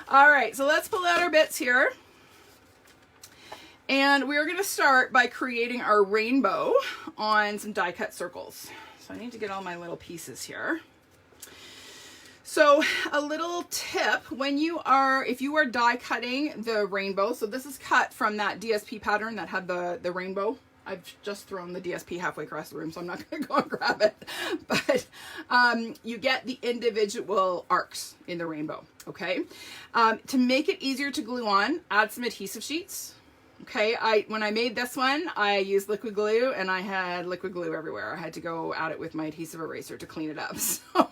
All right, so let's pull out our bits here. And we're going to start by creating our rainbow on some die cut circles. So I need to get all my little pieces here. So a little tip, if you are die cutting the rainbow, so this is cut from that DSP pattern that had the rainbow. I've just thrown the DSP halfway across the room, so I'm not going to go and grab it. But you get the individual arcs in the rainbow, okay? To make it easier to glue on, add some adhesive sheets. Okay, when I made this one, I used liquid glue and I had liquid glue everywhere. I had to go at it with my adhesive eraser to clean it up. So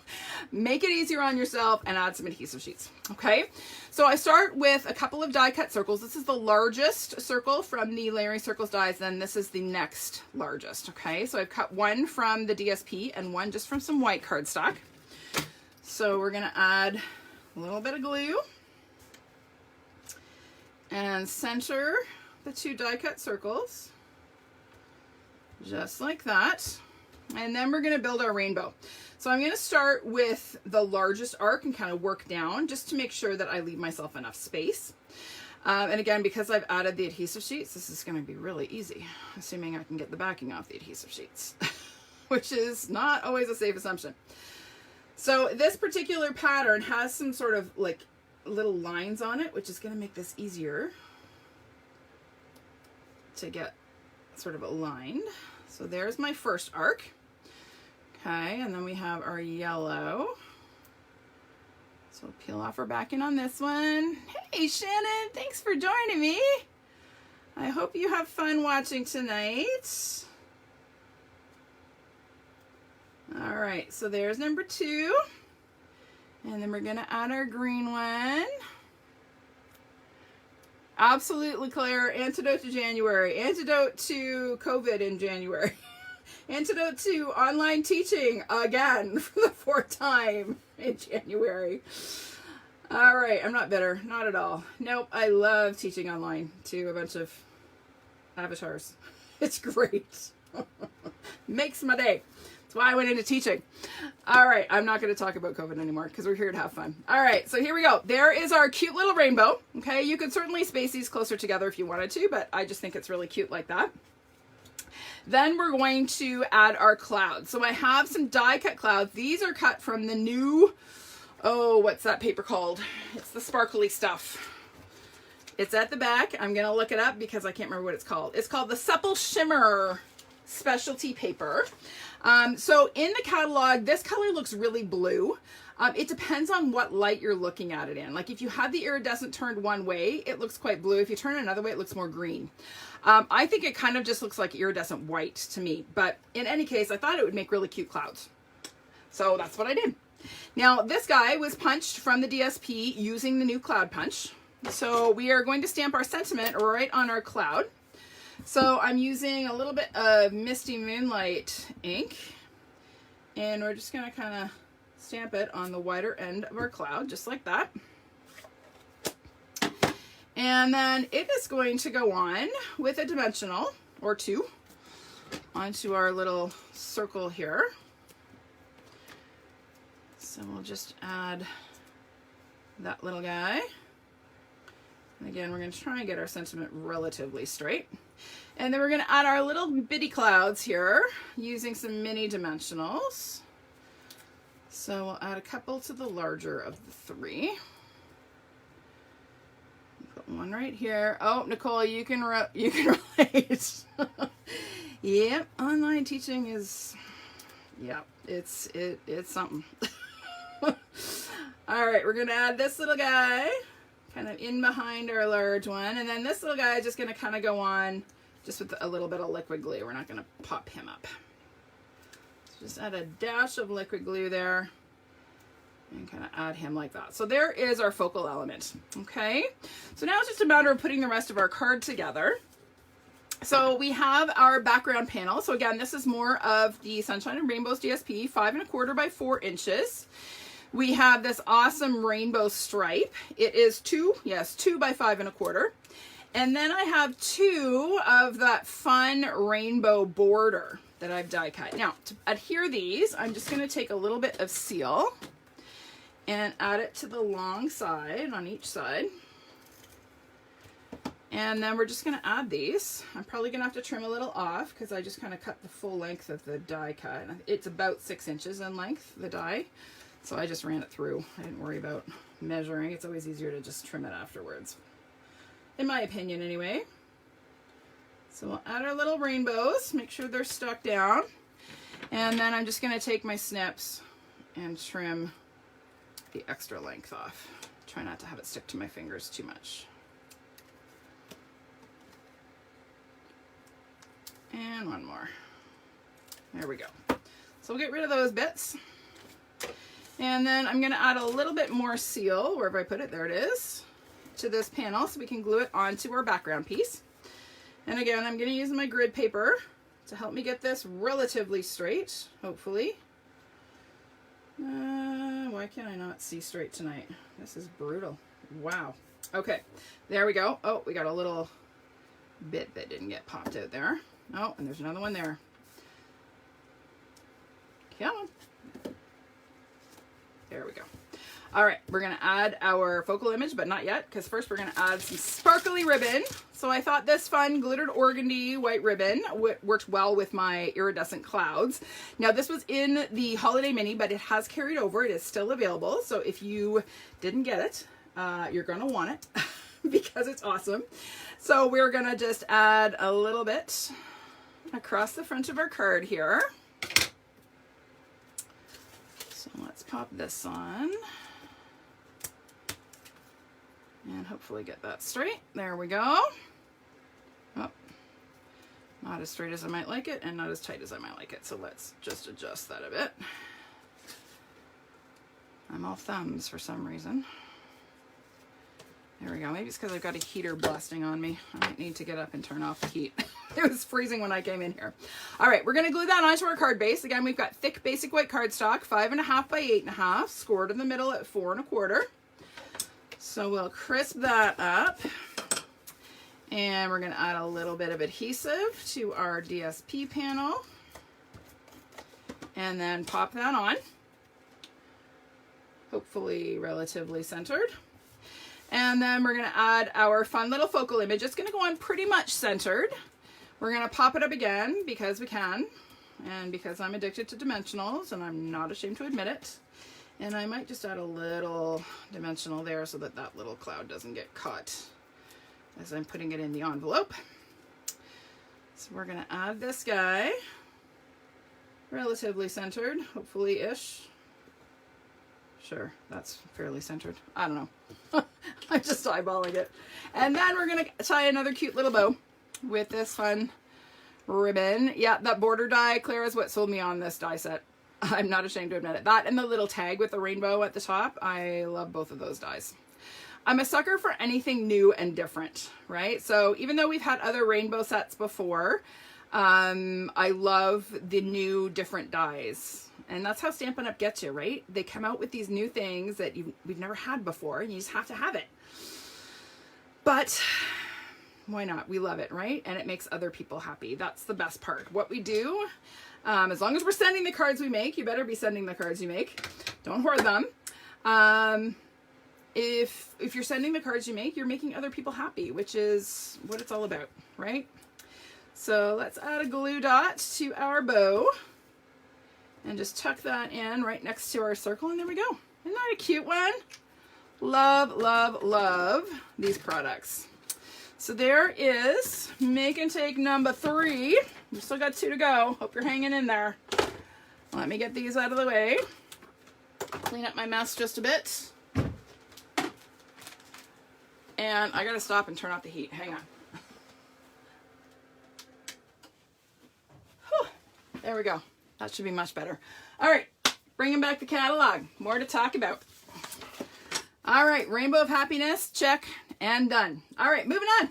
make it easier on yourself and add some adhesive sheets. Okay, so I start with a couple of die cut circles. This is the largest circle from the Layering Circles dies, then this is the next largest. Okay, so I've cut one from the DSP and one just from some white cardstock. So we're gonna add a little bit of glue and center the two die cut circles just like that, and then we're going to build our rainbow. So I'm going to start with the largest arc and kind of work down just to make sure that I leave myself enough space. And again, because I've added the adhesive sheets, this is going to be really easy, assuming I can get the backing off the adhesive sheets, which is not always a safe assumption. So this particular pattern has some sort of like little lines on it, which is going to make this easier to get sort of aligned. So there's my first arc. Okay, and then we have our yellow. So we'll peel off our backing on this one. Hey Shannon, thanks for joining me. I hope you have fun watching tonight. All right, so there's number 2. And then we're gonna add our green one. Absolutely, Claire. Antidote to January. Antidote to COVID in January. Antidote to online teaching again for the 4th time in January. All right, I'm not bitter. Not at all. Nope, I love teaching online to a bunch of avatars. It's great. Makes my day. That's why I went into teaching. All right, I'm not going to talk about COVID anymore because we're here to have fun. All right, so here we go. There is our cute little rainbow. Okay, you could certainly space these closer together if you wanted to, but I just think it's really cute like that. Then we're going to add our clouds. So I have some die cut clouds. These are cut from the new, oh, what's that paper called? It's the sparkly stuff. It's at the back. I'm going to look it up because I can't remember what it's called. It's called the Supple Shimmer Specialty Paper. So in the catalog, this color looks really blue. It depends on what light you're looking at it in. Like if you have the iridescent turned one way, it looks quite blue. If you turn it another way, it looks more green. I think it kind of just looks like iridescent white to me, but in any case, I thought it would make really cute clouds. So that's what I did. Now this guy was punched from the DSP using the new cloud punch. So we are going to stamp our sentiment right on our cloud. So I'm using a little bit of Misty Moonlight ink, and we're just going to kind of stamp it on the wider end of our cloud, just like that. And then it is going to go on with a dimensional or 2 onto our little circle here. So we'll just add that little guy. And again, we're going to try and get our sentiment relatively straight. And then we're going to add our little bitty clouds here using some mini dimensionals. So we'll add a couple to the larger of the 3. Put one right here. Oh, Nicole, you can relate. Yep, online teaching is, yeah, it's something. All right, we're going to add this little guy kind of in behind our large one. And then this little guy is just going to kind of go on just with a little bit of liquid glue. We're not going to pop him up. So just add a dash of liquid glue there and kind of add him like that. So there is our focal element. Okay, so now it's just a matter of putting the rest of our card together. So we have our background panel. So again, this is more of the Sunshine and Rainbows DSP, 5 1/4 by 4 inches. We have this awesome rainbow stripe. It is 2 by 5 1/4. And then I have 2 of that fun rainbow border that I've die cut. Now, to adhere these, I'm just going to take a little bit of seal and add it to the long side on each side. And then we're just going to add these. I'm probably going to have to trim a little off because I just kind of cut the full length of the die cut. It's about 6 inches in length, the die. So I just ran it through. I didn't worry about measuring. It's always easier to just trim it afterwards, in my opinion anyway. So we'll add our little rainbows, make sure they're stuck down. And then I'm just going to take my snips and trim the extra length off. Try not to have it stick to my fingers too much. And one more. There we go. So we'll get rid of those bits. And then I'm going to add a little bit more seal, wherever I put it, there it is, to this panel so we can glue it onto our background piece. And again, I'm going to use my grid paper to help me get this relatively straight, hopefully. Why can I not see straight tonight? This is brutal. Wow. Okay, there we go. Oh, we got a little bit that didn't get popped out there. Oh, and there's another one there. Come on. There we go. All right, we're going to add our focal image, but not yet, because first we're going to add some sparkly ribbon. So I thought this fun glittered organdy white ribbon worked well with my iridescent clouds. Now this was in the holiday mini, but it has carried over. It is still available. So if you didn't get it, you're going to want it because it's awesome. So we're going to just add a little bit across the front of our card here. So let's pop this on and hopefully get that straight. There we go. Oh, not as straight as I might like it and not as tight as I might like it. So let's just adjust that a bit. I'm all thumbs for some reason. There we go. Maybe it's because I've got a heater blasting on me. I might need to get up and turn off the heat. It was freezing when I came in here. All right, we're going to glue that onto our card base. Again, we've got thick basic white cardstock, 5 1/2 by 8 1/2, scored in the middle at 4 1/4. So we'll crisp that up. And we're going to add a little bit of adhesive to our DSP panel. And then pop that on. Hopefully relatively centered. And then we're going to add our fun little focal image. It's going to go on pretty much centered. We're going to pop it up again because we can, and because I'm addicted to dimensionals, and I'm not ashamed to admit it. And I might just add a little dimensional there so that that little cloud doesn't get caught as I'm putting it in the envelope. So we're going to add this guy, relatively centered, hopefully-ish. Sure, that's fairly centered. I don't know. I'm just eyeballing it. And then we're going to tie another cute little bow with this fun ribbon. Yeah, that border die, Claire, is what sold me on this die set. I'm not ashamed to admit it. That and the little tag with the rainbow at the top. I love both of those dies. I'm a sucker for anything new and different, right? So even though we've had other rainbow sets before, I love the new different dies. And that's how Stampin' Up! Gets you, right? They come out with these new things that we've never had before, and you just have to have it. But why not? We love it, right? And it makes other people happy. That's the best part. What we do, as long as we're sending the cards we make, you better be sending the cards you make. Don't hoard them. If you're sending the cards you make, you're making other people happy, which is what it's all about, right? So let's add a glue dot to our bow. And just tuck that in right next to our circle, and there we go. Isn't that a cute one? Love, love, love these products. So there is make and take number 3. We've still got 2 to go. Hope you're hanging in there. Let me get these out of the way. Clean up my mess just a bit. And I gotta stop and turn off the heat. Hang on. Whew. There we go. That should be much better. All right, bringing back the catalog. More to talk about. All right, Rainbow of Happiness, check and done. All right, moving on.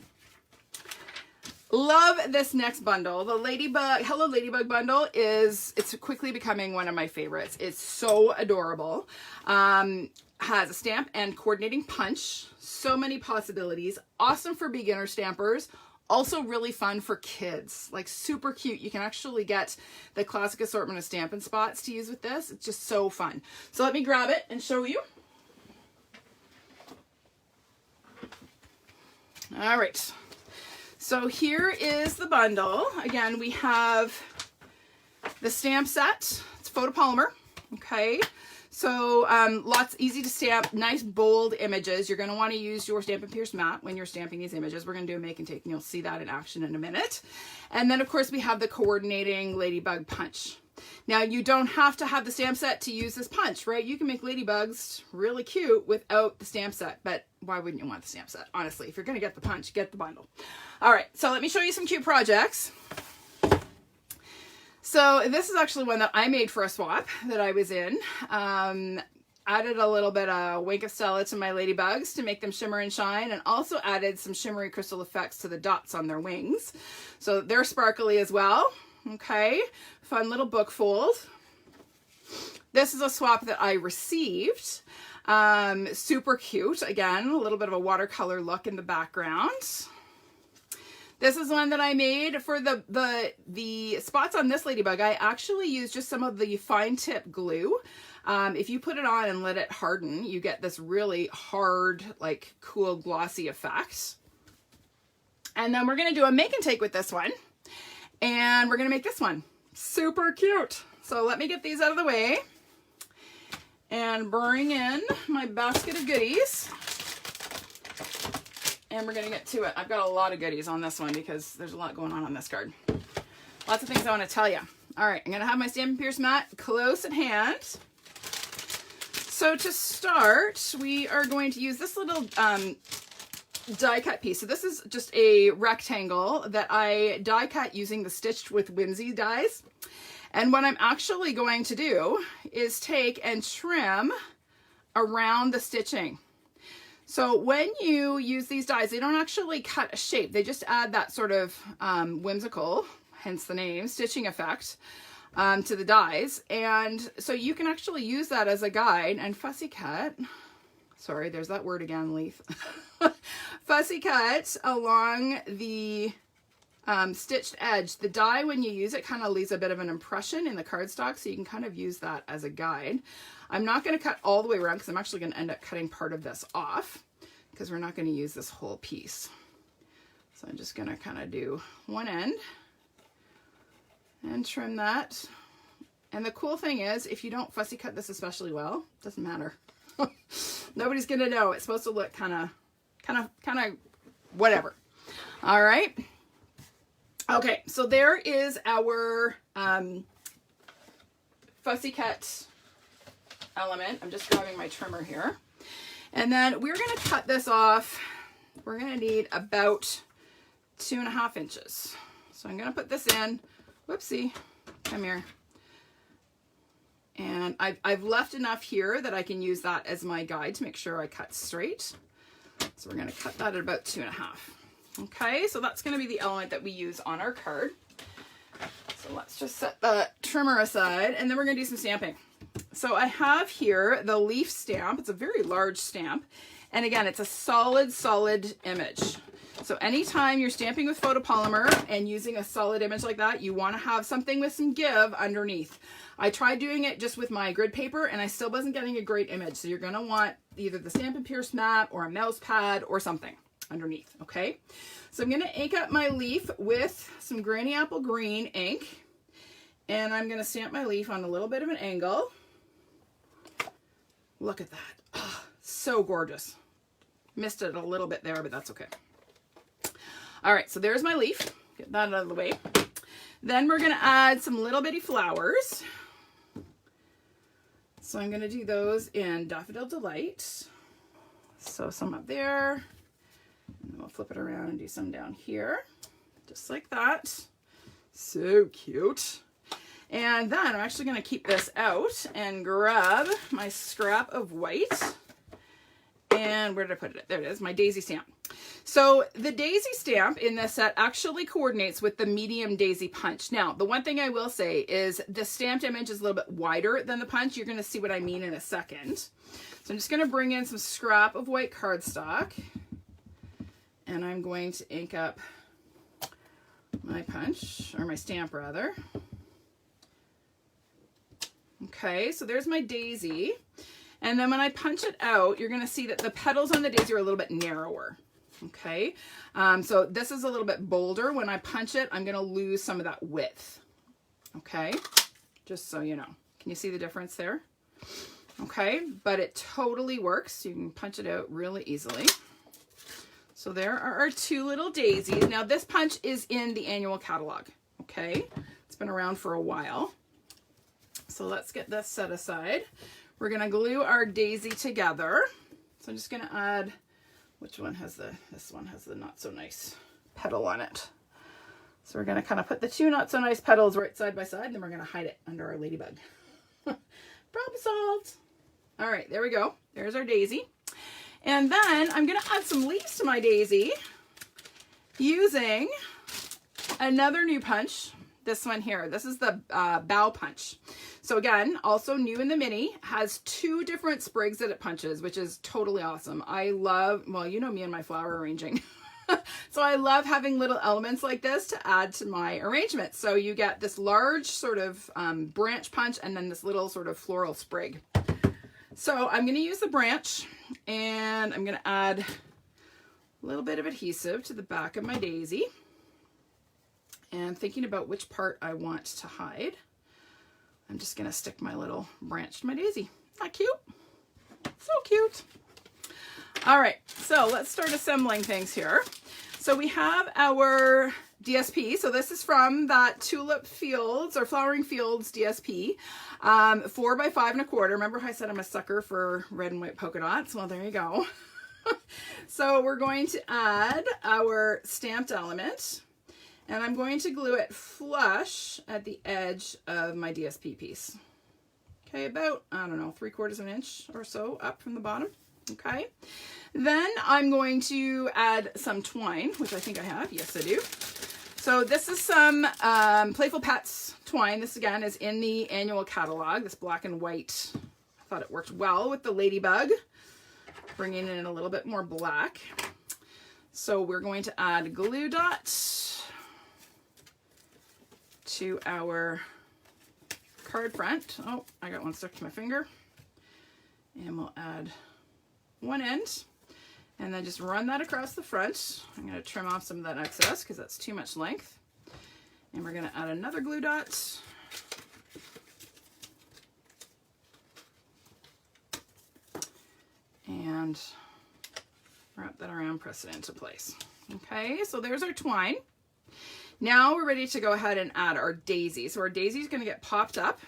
Love this next bundle. The Ladybug, Hello Ladybug bundle it's quickly becoming one of my favorites. It's so adorable. Has a stamp and coordinating punch. So many possibilities. Awesome for beginner stampers. Also really fun for kids. Like super cute. You can actually get the classic assortment of Stampin' Spots to use with this. It's just so fun. So let me grab it and show you. All right. So here is the bundle. Again, we have the stamp set. It's photopolymer. Okay. So lots, easy to stamp, nice bold images. You're going to want to use your Stampin' Pierce mat when you're stamping these images. We're going to do a make and take, and you'll see that in action in a minute. And then, of course, we have the coordinating Ladybug punch. Now, you don't have to have the stamp set to use this punch, right? You can make ladybugs really cute without the stamp set, but why wouldn't you want the stamp set? Honestly, if you're going to get the punch, get the bundle. All right, so let me show you some cute projects. So this is actually one that I made for a swap that I was in. Added a little bit of Wink of Stella to my ladybugs to make them shimmer and shine, and also added some shimmery crystal effects to the dots on their wings. So they're sparkly as well. Okay, fun little book fold. This is a swap that I received. Super cute. Again, a little bit of a watercolor look in the background. This is one that I made for the spots on this ladybug. I actually used just some of the fine tip glue. If you put it on and let it harden, you get this really hard, like cool glossy effect. And then we're going to do a make and take with this one. And we're going to make this one super cute. So let me get these out of the way and bring in my basket of goodies. And we're going to get to it. I've got a lot of goodies on this one because there's a lot going on this card. Lots of things I want to tell you. All right, I'm going to have my Stampin' Pierce mat close at hand. So to start, we are going to use this little die cut piece. So this is just a rectangle that I die cut using the Stitched with Whimsy dies. And what I'm actually going to do is take and trim around the stitching. So when you use these dies, they don't actually cut a shape. They just add that sort of whimsical, hence the name, stitching effect to the dies. And so you can actually use that as a guide and fussy cut. Sorry, there's that word again, Leith. Fussy cut along the stitched edge. The die, when you use it, kind of leaves a bit of an impression in the cardstock, so you can kind of use that as a guide. I'm not going to cut all the way around because I'm actually going to end up cutting part of this off because we're not going to use this whole piece. So I'm just going to kind of do one end and trim that. And the cool thing is, if you don't fussy cut this especially well, it doesn't matter. Nobody's going to know. It's supposed to look kind of whatever. All right. Okay, so there is our fussy cut element. I'm just grabbing my trimmer here. And then we're going to cut this off. We're going to need about 2.5 inches. So I'm going to put this in. Whoopsie. Come here. And I've left enough here that I can use that as my guide to make sure I cut straight. So we're going to cut that at about 2.5. Okay, so that's going to be the element that we use on our card. So let's just set the trimmer aside, and then we're going to do some stamping. So I have here the leaf stamp. It's a very large stamp. And again, it's a solid image. So anytime you're stamping with photopolymer and using a solid image like that, you want to have something with some give underneath. I tried doing it just with my grid paper and I still wasn't getting a great image. So you're going to want either the Stampin' Pierce mat or a mouse pad or something underneath, okay? So I'm going to ink up my leaf with some Granny Apple Green ink. And I'm going to stamp my leaf on a little bit of an angle. Look at that. Oh, so gorgeous. Missed it a little bit there, but that's okay. All right, so there's my leaf. Get that out of the way. Then we're going to add some little bitty flowers. So I'm going to do those in Daffodil Delight. So some up there, flip it around and do some down here, just like that. So cute. And then I'm actually going to keep this out and grab my scrap of white. And where did I put it? There it is, my daisy stamp. So the daisy stamp in this set actually coordinates with the medium daisy punch. Now, the one thing I will say is the stamped image is a little bit wider than the punch. You're going to see what I mean in a second. So I'm just going to bring in some scrap of white cardstock. And I'm going to ink up my punch, or my stamp rather. Okay, so there's my daisy. And then when I punch it out, you're going to see that the petals on the daisy are a little bit narrower. Okay, so this is a little bit bolder. When I punch it, I'm going to lose some of that width. Okay, just so you know. Can you see the difference there? Okay, but it totally works. You can punch it out really easily. So there are our two little daisies. Now this punch is in the annual catalog. Okay, it's been around for a while. So let's get this set aside. We're going to glue our daisy together. So I'm just going to add, which one has this one has the not so nice petal on it. So we're going to kind of put the two not so nice petals right side by side, and then we're going to hide it under our ladybug. Problem solved. All right, there we go. There's our daisy. And then I'm going to add some leaves to my daisy using another new punch. This one here. This is the bow punch. So again, also new in the mini, has two different sprigs that it punches, which is totally awesome. I love, well, you know me and my flower arranging. So I love having little elements like this to add to my arrangement. So you get this large sort of branch punch and then this little sort of floral sprig. So I'm going to use the branch and I'm going to add a little bit of adhesive to the back of my daisy. And thinking about which part I want to hide, I'm just going to stick my little branch to my daisy. Isn't that cute? So cute. All right, so let's start assembling things here. So we have our DSP. So this is from that Tulip Fields or Flowering Fields DSP, 4 by 5 1/4. Remember how I said I'm a sucker for red and white polka dots? Well, there you go. So we're going to add our stamped element. And I'm going to glue it flush at the edge of my DSP piece. Okay, about, I don't know, 3/4 of an inch or so up from the bottom. Okay. Then I'm going to add some twine, which I think I have. Yes, I do. So this is some Playful Pets twine. This again is in the annual catalog, this black and white. I thought it worked well with the Ladybug, bringing in a little bit more black. So we're going to add glue dots to our card front. Oh, I got one stuck to my finger. And we'll add one end and then just run that across the front. I'm going to trim off some of that excess because that's too much length. And we're going to add another glue dot. And wrap that around, press it into place. Okay, so there's our twine. Now we're ready to go ahead and add our daisy. So our daisy is going to get popped up.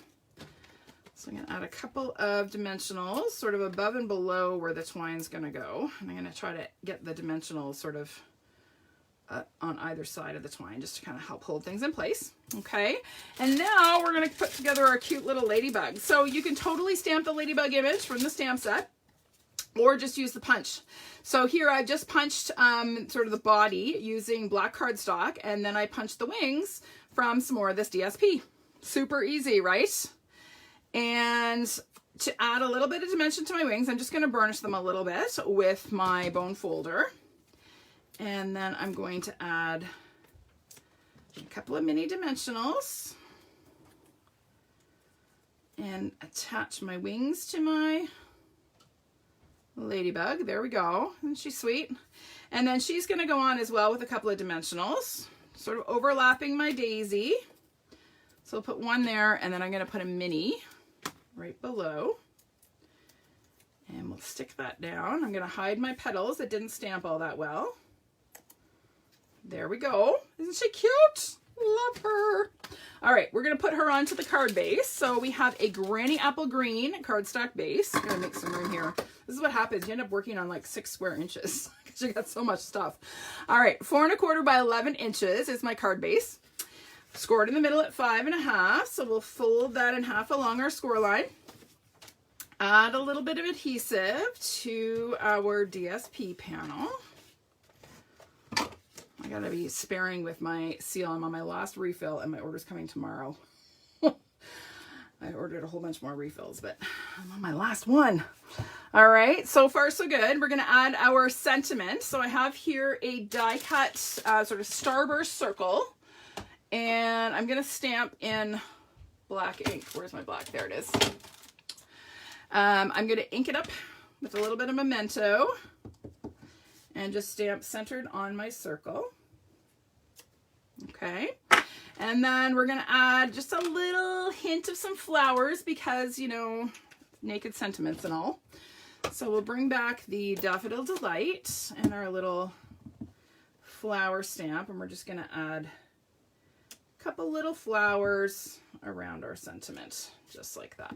So I'm going to add a couple of dimensionals sort of above and below where the twine's going to go. And I'm going to try to get the dimensionals sort of on either side of the twine just to kind of help hold things in place. Okay, and now we're going to put together our cute little ladybug. So you can totally stamp the ladybug image from the stamp set or just use the punch. So here I've just punched sort of the body using black cardstock, and then I punched the wings from some more of this DSP. Super easy, right? And to add a little bit of dimension to my wings, I'm just going to burnish them a little bit with my bone folder. And then I'm going to add a couple of mini dimensionals and attach my wings to my ladybug. There we go. Isn't she sweet? And then she's going to go on as well with a couple of dimensionals, sort of overlapping my daisy. So I'll put one there, and then I'm going to put a mini right below. And we'll stick that down. I'm going to hide my petals that didn't stamp all that well. There we go. Isn't she cute? Love her. All right, we're going to put her onto the card base. So we have a Granny Apple Green cardstock base. I'm going to make some room here. This is what happens. You end up working on like 6 square inches because you got so much stuff. All right, 4 1/4 by 11 inches is my card base. Scored in the middle at 5 1/2, so we'll fold that in half along our score line. Add a little bit of adhesive to our DSP panel. I gotta be sparing with my seal. I'm on my last refill and my order's coming tomorrow. I ordered a whole bunch more refills, but I'm on my last one. All right, so far so good. We're gonna add our sentiment. So I have here a die cut sort of starburst circle, and I'm gonna stamp in black ink. Where's my black? There it is. I'm gonna ink it up with a little bit of memento and just stamp centered on my circle. Okay. And then we're gonna add just a little hint of some flowers because, you know, naked sentiments and all. So we'll bring back the Daffodil Delight and our little flower stamp, and we're just gonna add a couple little flowers around our sentiment, just like that.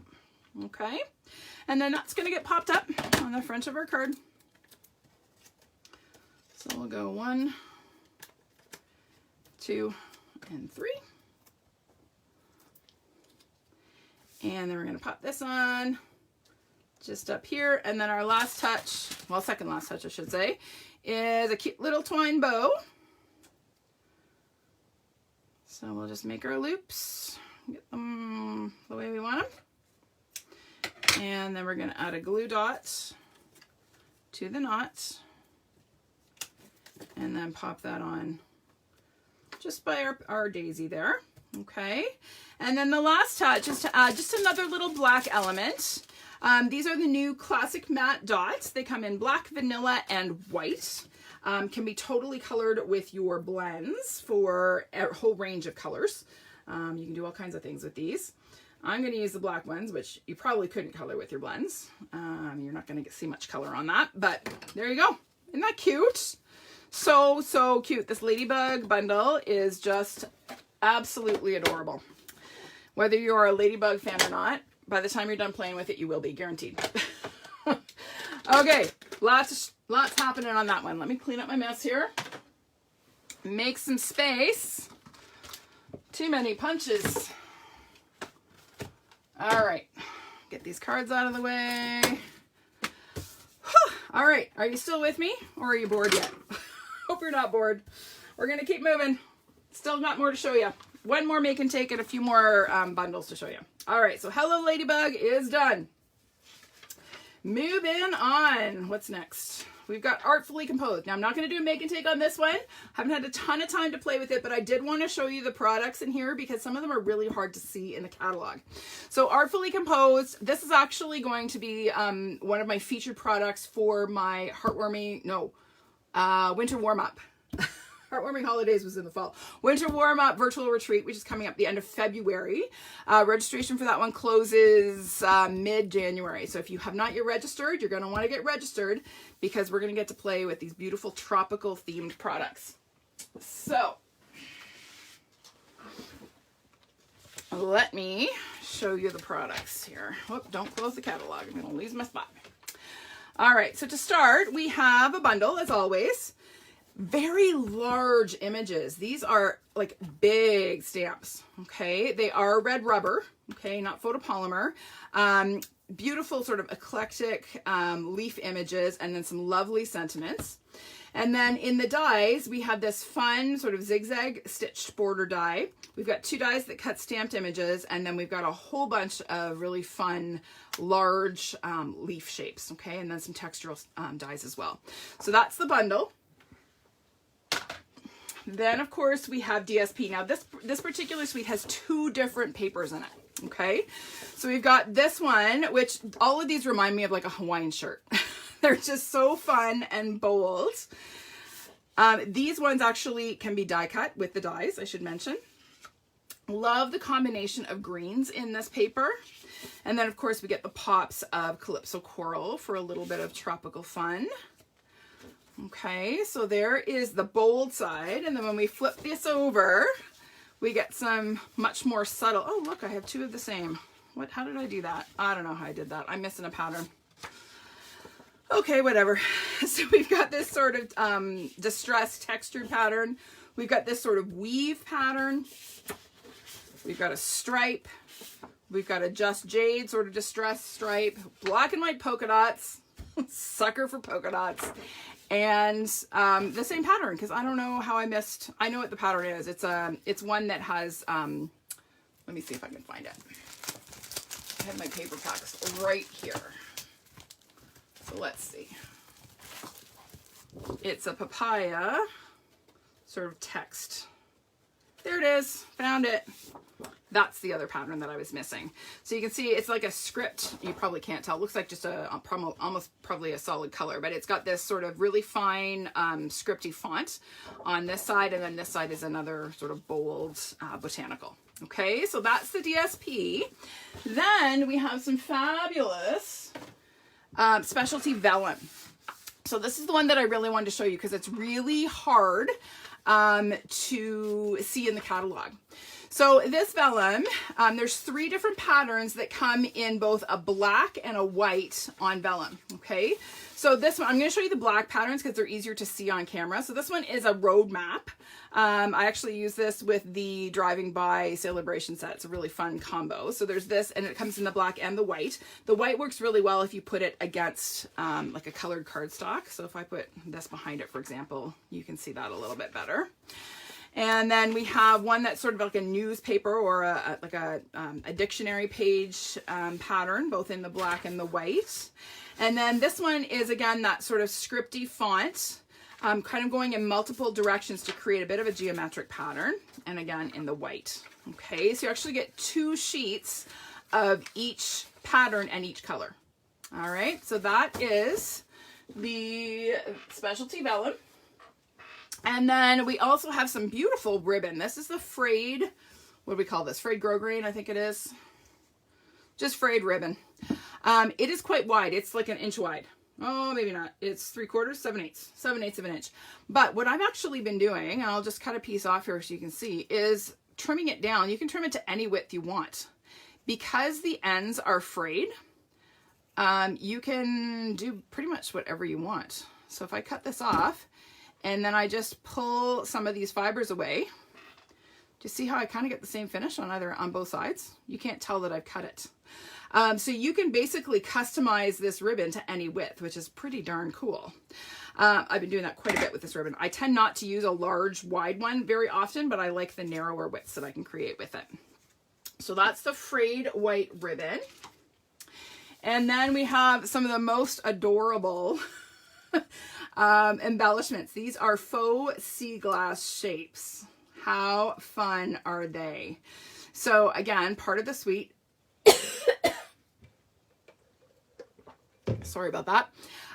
Okay. And then that's gonna get popped up on the front of our card. So we'll go 1, 2, and 3. And then we're going to pop this on just up here. And then our last touch, well, second last touch, I should say, is a cute little twine bow. So we'll just make our loops, get them the way we want them. And then we're going to add a glue dot to the knot. And then pop that on just by our daisy there. Okay. And then the last touch is to add just another little black element. These are the new classic matte dots. They come in black, vanilla, and white. Can be totally colored with your blends for a whole range of colors. You can do all kinds of things with these. I'm going to use the black ones, which you probably couldn't color with your blends. You're not going to see much color on that, but there you go. Isn't that cute? So, so cute. This Ladybug bundle is just absolutely adorable. Whether you're a Ladybug fan or not, by the time you're done playing with it, you will be, guaranteed. Okay, lots happening on that one. Let me clean up my mess here. Make some space. Too many punches. All right, get these cards out of the way. All right, are you still with me or are you bored yet? Hope you're not bored. We're gonna keep moving. Still got more to show you. One more make and take and a few more bundles to show you. All right, so Hello Ladybug is done. Moving on. What's next? We've got Artfully Composed. Now, I'm not going to do a make and take on this one. Haven't had a ton of time to play with it, but I did want to show you the products in here because some of them are really hard to see in the catalog. So Artfully Composed, this is actually going to be one of my featured products for my winter warm-up. Heartwarming Holidays was in the fall. Winter Warm-Up Virtual Retreat, which is coming up the end of February. Registration for that one closes mid-January. So if you have not yet registered, you're going to want to get registered because we're going to get to play with these beautiful tropical themed products. So let me show you the products here. Whoop, don't close the catalog. I'm going to lose my spot. All right, so to start, we have a bundle, as always. Very large images. These are like big stamps, okay? They are red rubber, okay, not photopolymer. Beautiful sort of eclectic leaf images and then some lovely sentiments. And then in the dies, we have this fun sort of zigzag stitched border die. We've got 2 dies that cut stamped images, and then we've got a whole bunch of really fun, large leaf shapes, okay? And then some textural dies as well. So that's the bundle. Then, of course, we have DSP. Now, this particular suite has 2 different papers in it, okay? So we've got this one, which all of these remind me of like a Hawaiian shirt. They're just so fun and bold. These ones actually can be die cut with the dies, I should mention. Love the combination of greens in this paper. And then, of course, we get the pops of Calypso Coral for a little bit of tropical fun. Okay, so there is the bold side, and then when we flip this over, we get some much more subtle. Oh, look, I have 2 of the same. How did I do that? I don't know how I did that. I'm missing a pattern. Okay, whatever. So we've got this sort of distressed textured pattern. We've got this sort of weave pattern. We've got a stripe. We've got a Just Jade sort of distressed stripe. Black and white polka dots. Sucker for polka dots. And the same pattern, because I don't know how I know what the pattern is. It's one that has, let me see if I can find it. I have my paper packs right here. So let's see. It's a papaya sort of text. There it is, found it. That's the other pattern that I was missing. So you can see it's like a script. You probably can't tell. It looks like just almost probably a solid color, but it's got this sort of really fine scripty font on this side, and then this side is another sort of bold botanical. Okay, so that's the DSP. Then we have some fabulous specialty vellum. So this is the one that I really wanted to show you because it's really hard to see in the catalog. So this vellum, there's 3 different patterns that come in both a black and a white on vellum, okay? So this one, I'm going to show you the black patterns because they're easier to see on camera. So this one is a road map. I actually use this with the Driving By Saleabration set. It's a really fun combo. So there's this, and it comes in the black and the white. The white works really well if you put it against like a colored cardstock. So if I put this behind it, for example, you can see that a little bit better. And then we have one that's sort of like a newspaper or a dictionary page pattern, both in the black and the white. And then this one is, again, that sort of scripty font, kind of going in multiple directions to create a bit of a geometric pattern. And again, in the white. Okay, so you actually get 2 sheets of each pattern and each color. All right, so that is the specialty vellum. And then we also have some beautiful ribbon. This is the frayed, what do we call this? Frayed grosgrain, I think it is. Just frayed ribbon. It is quite wide. It's like an inch wide. Oh, maybe not. It's 3/4, 7/8 of an inch. But what I've actually been doing, and I'll just cut a piece off here so you can see, is trimming it down. You can trim it to any width you want. Because the ends are frayed, you can do pretty much whatever you want. So if I cut this off, and then I just pull some of these fibers away. Do you see how I kind of get the same finish on both sides? You can't tell that I've cut it. So you can basically customize this ribbon to any width, which is pretty darn cool. I've been doing that quite a bit with this ribbon. I tend not to use a large, wide one very often, but I like the narrower widths that I can create with it. So that's the frayed white ribbon. And then we have some of the most adorable embellishments. These are faux sea glass shapes. How fun are they? So again, part of the suite. Sorry about that.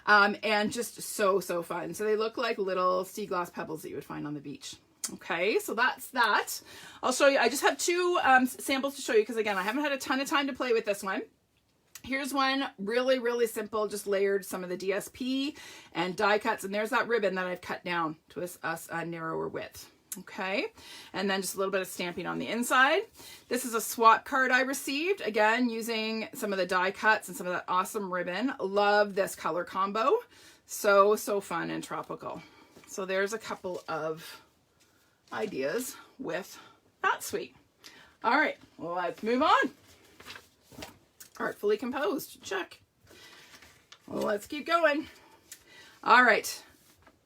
And just so fun. So they look like little sea glass pebbles that you would find on the beach. Okay, so that's that. I'll show you. I just have 2 samples to show you because, again, I haven't had a ton of time to play with this one. Here's one really simple, just layered some of the DSP and die cuts, and there's that ribbon that I've cut down to a narrower width. Okay, and then just a little bit of stamping on the inside. This is a swap card I received, again using some of the die cuts and some of that awesome ribbon. Love this color combo. So fun and tropical. So there's a couple of ideas with that suite. All right, well, let's move on. Artfully Composed, check. Well, let's keep going. All right,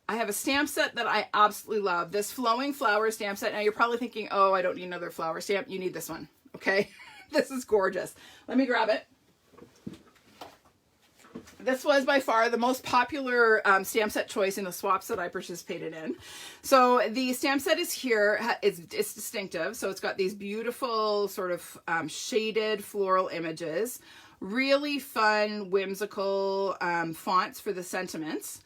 I have a stamp set that I absolutely love. This Flowing Flower stamp set. Now you're probably thinking, oh, I don't need another flower stamp. You need this one, okay? This is gorgeous. Let me grab it. This was by far the most popular stamp set choice in the swaps that I participated in. So the stamp set is here. It's distinctive. So it's got these beautiful sort of shaded floral images. Really fun, whimsical fonts for the sentiments.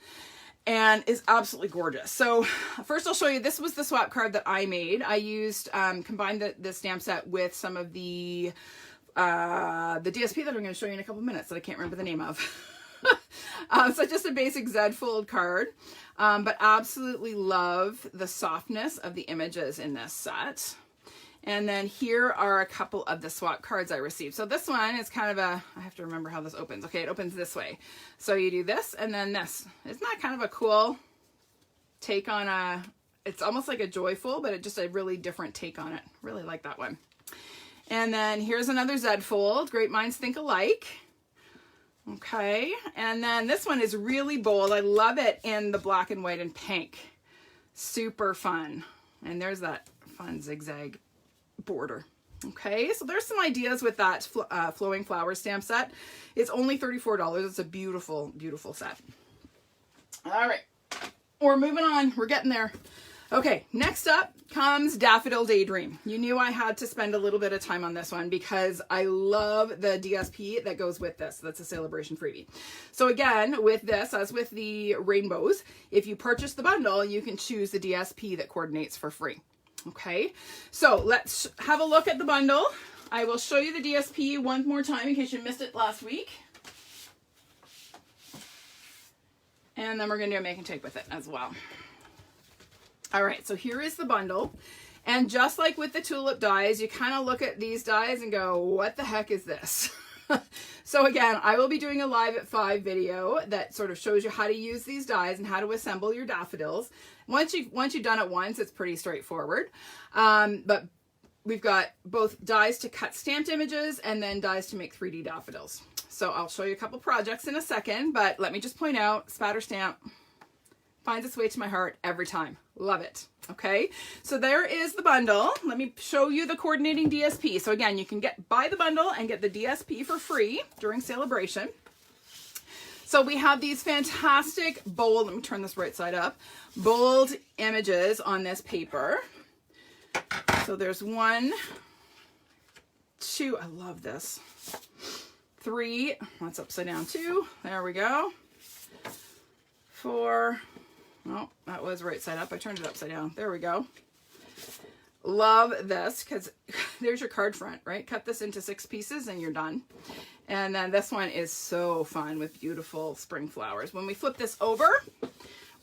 And is absolutely gorgeous. So first I'll show you, this was the swap card that I made. I used, combined the stamp set with some of the DSP that I'm going to show you in a couple minutes that I can't remember the name of. So just a basic Z fold card, but absolutely love the softness of the images in this set. And then here are a couple of the swap cards I received. So this one is kind of a, I have to remember how this opens. Okay, it opens this way. So you do this and then this. Isn't that kind of a cool take on a, it's almost like a joyful, but it's just a really different take on it. Really like that one. And then here's another Z fold, Great Minds Think Alike. Okay, and then this one is really bold. I love it in the black and white and pink. Super fun. And there's that fun zigzag border. Okay, so there's some ideas with that Flowing Flower stamp set. It's only $34. It's a beautiful, beautiful set. All right, we're moving on. We're getting there. Okay, next up comes Daffodil Daydream. You knew I had to spend a little bit of time on this one because I love the DSP that goes with this. That's a Saleabration freebie. So again, with this, as with the rainbows, if you purchase the bundle, you can choose the DSP that coordinates for free. Okay, so let's have a look at the bundle. I will show you the DSP one more time in case you missed it last week. And then we're going to do a make and take with it as well. All right, so here is the bundle. And just like with the tulip dies, you kind of look at these dies and go, what the heck is this? So again, I will be doing a live at 5 video that sort of shows you how to use these dies and how to assemble your daffodils. Once you've done it once, it's pretty straightforward. But we've got both dies to cut stamped images and then dies to make 3D daffodils. So I'll show you a couple projects in a second, but let me just point out, Spatter Stamp finds its way to my heart every time. Love it. Okay, so there is the bundle. Let me show you the coordinating DSP. So again, you can buy the bundle and get the DSP for free during Saleabration. So we have these fantastic bold, let me turn this right side up, bold images on this paper. So there's 1, 2, I love this. 3, that's upside down 2, there we go. 4, oh, that was right side up. I turned it upside down. There we go. Love this because there's your card front, right? Cut this into 6 pieces and you're done. And then this one is so fun with beautiful spring flowers. When we flip this over,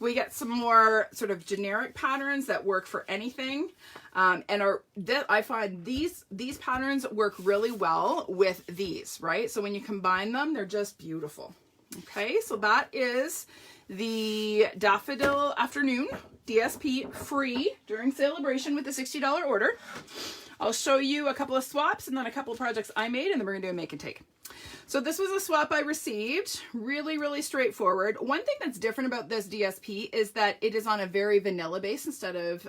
we get some more sort of generic patterns that work for anything. I find these patterns work really well with these, right? So when you combine them, they're just beautiful. Okay, so that is the Daffodil Afternoon DSP free during Saleabration with the $60 order. I'll show you a couple of swaps and then a couple of projects I made, and then we're gonna do a make and take. So this was a swap I received, really, really straightforward. One thing that's different about this DSP is that it is on a very vanilla base instead of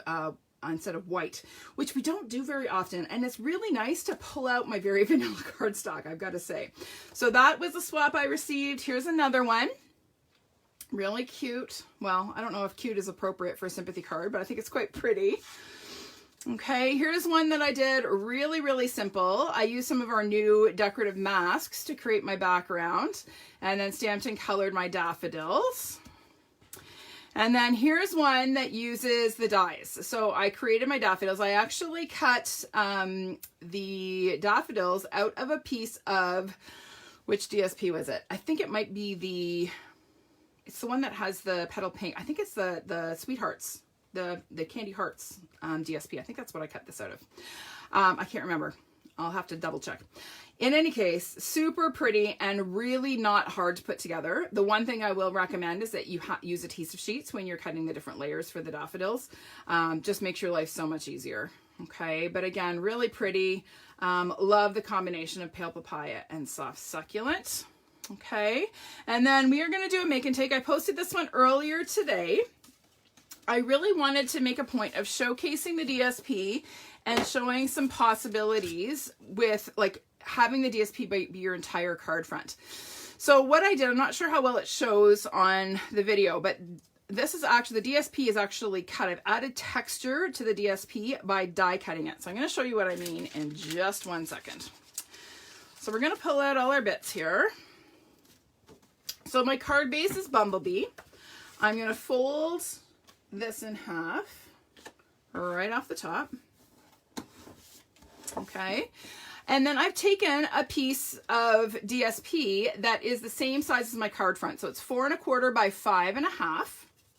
white, which we don't do very often. And it's really nice to pull out my very vanilla cardstock, I've got to say. So that was a swap I received. Here's another one. Really cute. Well, I don't know if cute is appropriate for a sympathy card, but I think it's quite pretty. Okay, here's one that I did really, really simple. I used some of our new decorative masks to create my background and then stamped and colored my daffodils. And then here's one that uses the dies. So I created my daffodils. I actually cut the daffodils out of a piece of, which DSP was it? I think it might be it's the one that has the petal pink. I think it's the Sweethearts, the Candy Hearts DSP. I think that's what I cut this out of. I can't remember. I'll have to double check. In any case, super pretty and really not hard to put together. The one thing I will recommend is that you use adhesive sheets when you're cutting the different layers for the daffodils. Just makes your life so much easier. Okay, but again, really pretty. Love the combination of pale papaya and soft succulent. Okay, and then we are going to do a make and take. I posted this one earlier today. I really wanted to make a point of showcasing the DSP and showing some possibilities with like having the DSP be your entire card front. So what I did, I'm not sure how well it shows on the video, but this is actually, the DSP is actually cut. I've added texture to the DSP by die cutting it. So I'm going to show you what I mean in just 1 second. So we're going to pull out all our bits here. So my card base is Bumblebee. I'm going to fold this in half right off the top. Okay. And then I've taken a piece of DSP that is the same size as my card front. So it's 4 1/4 by 5 1/2.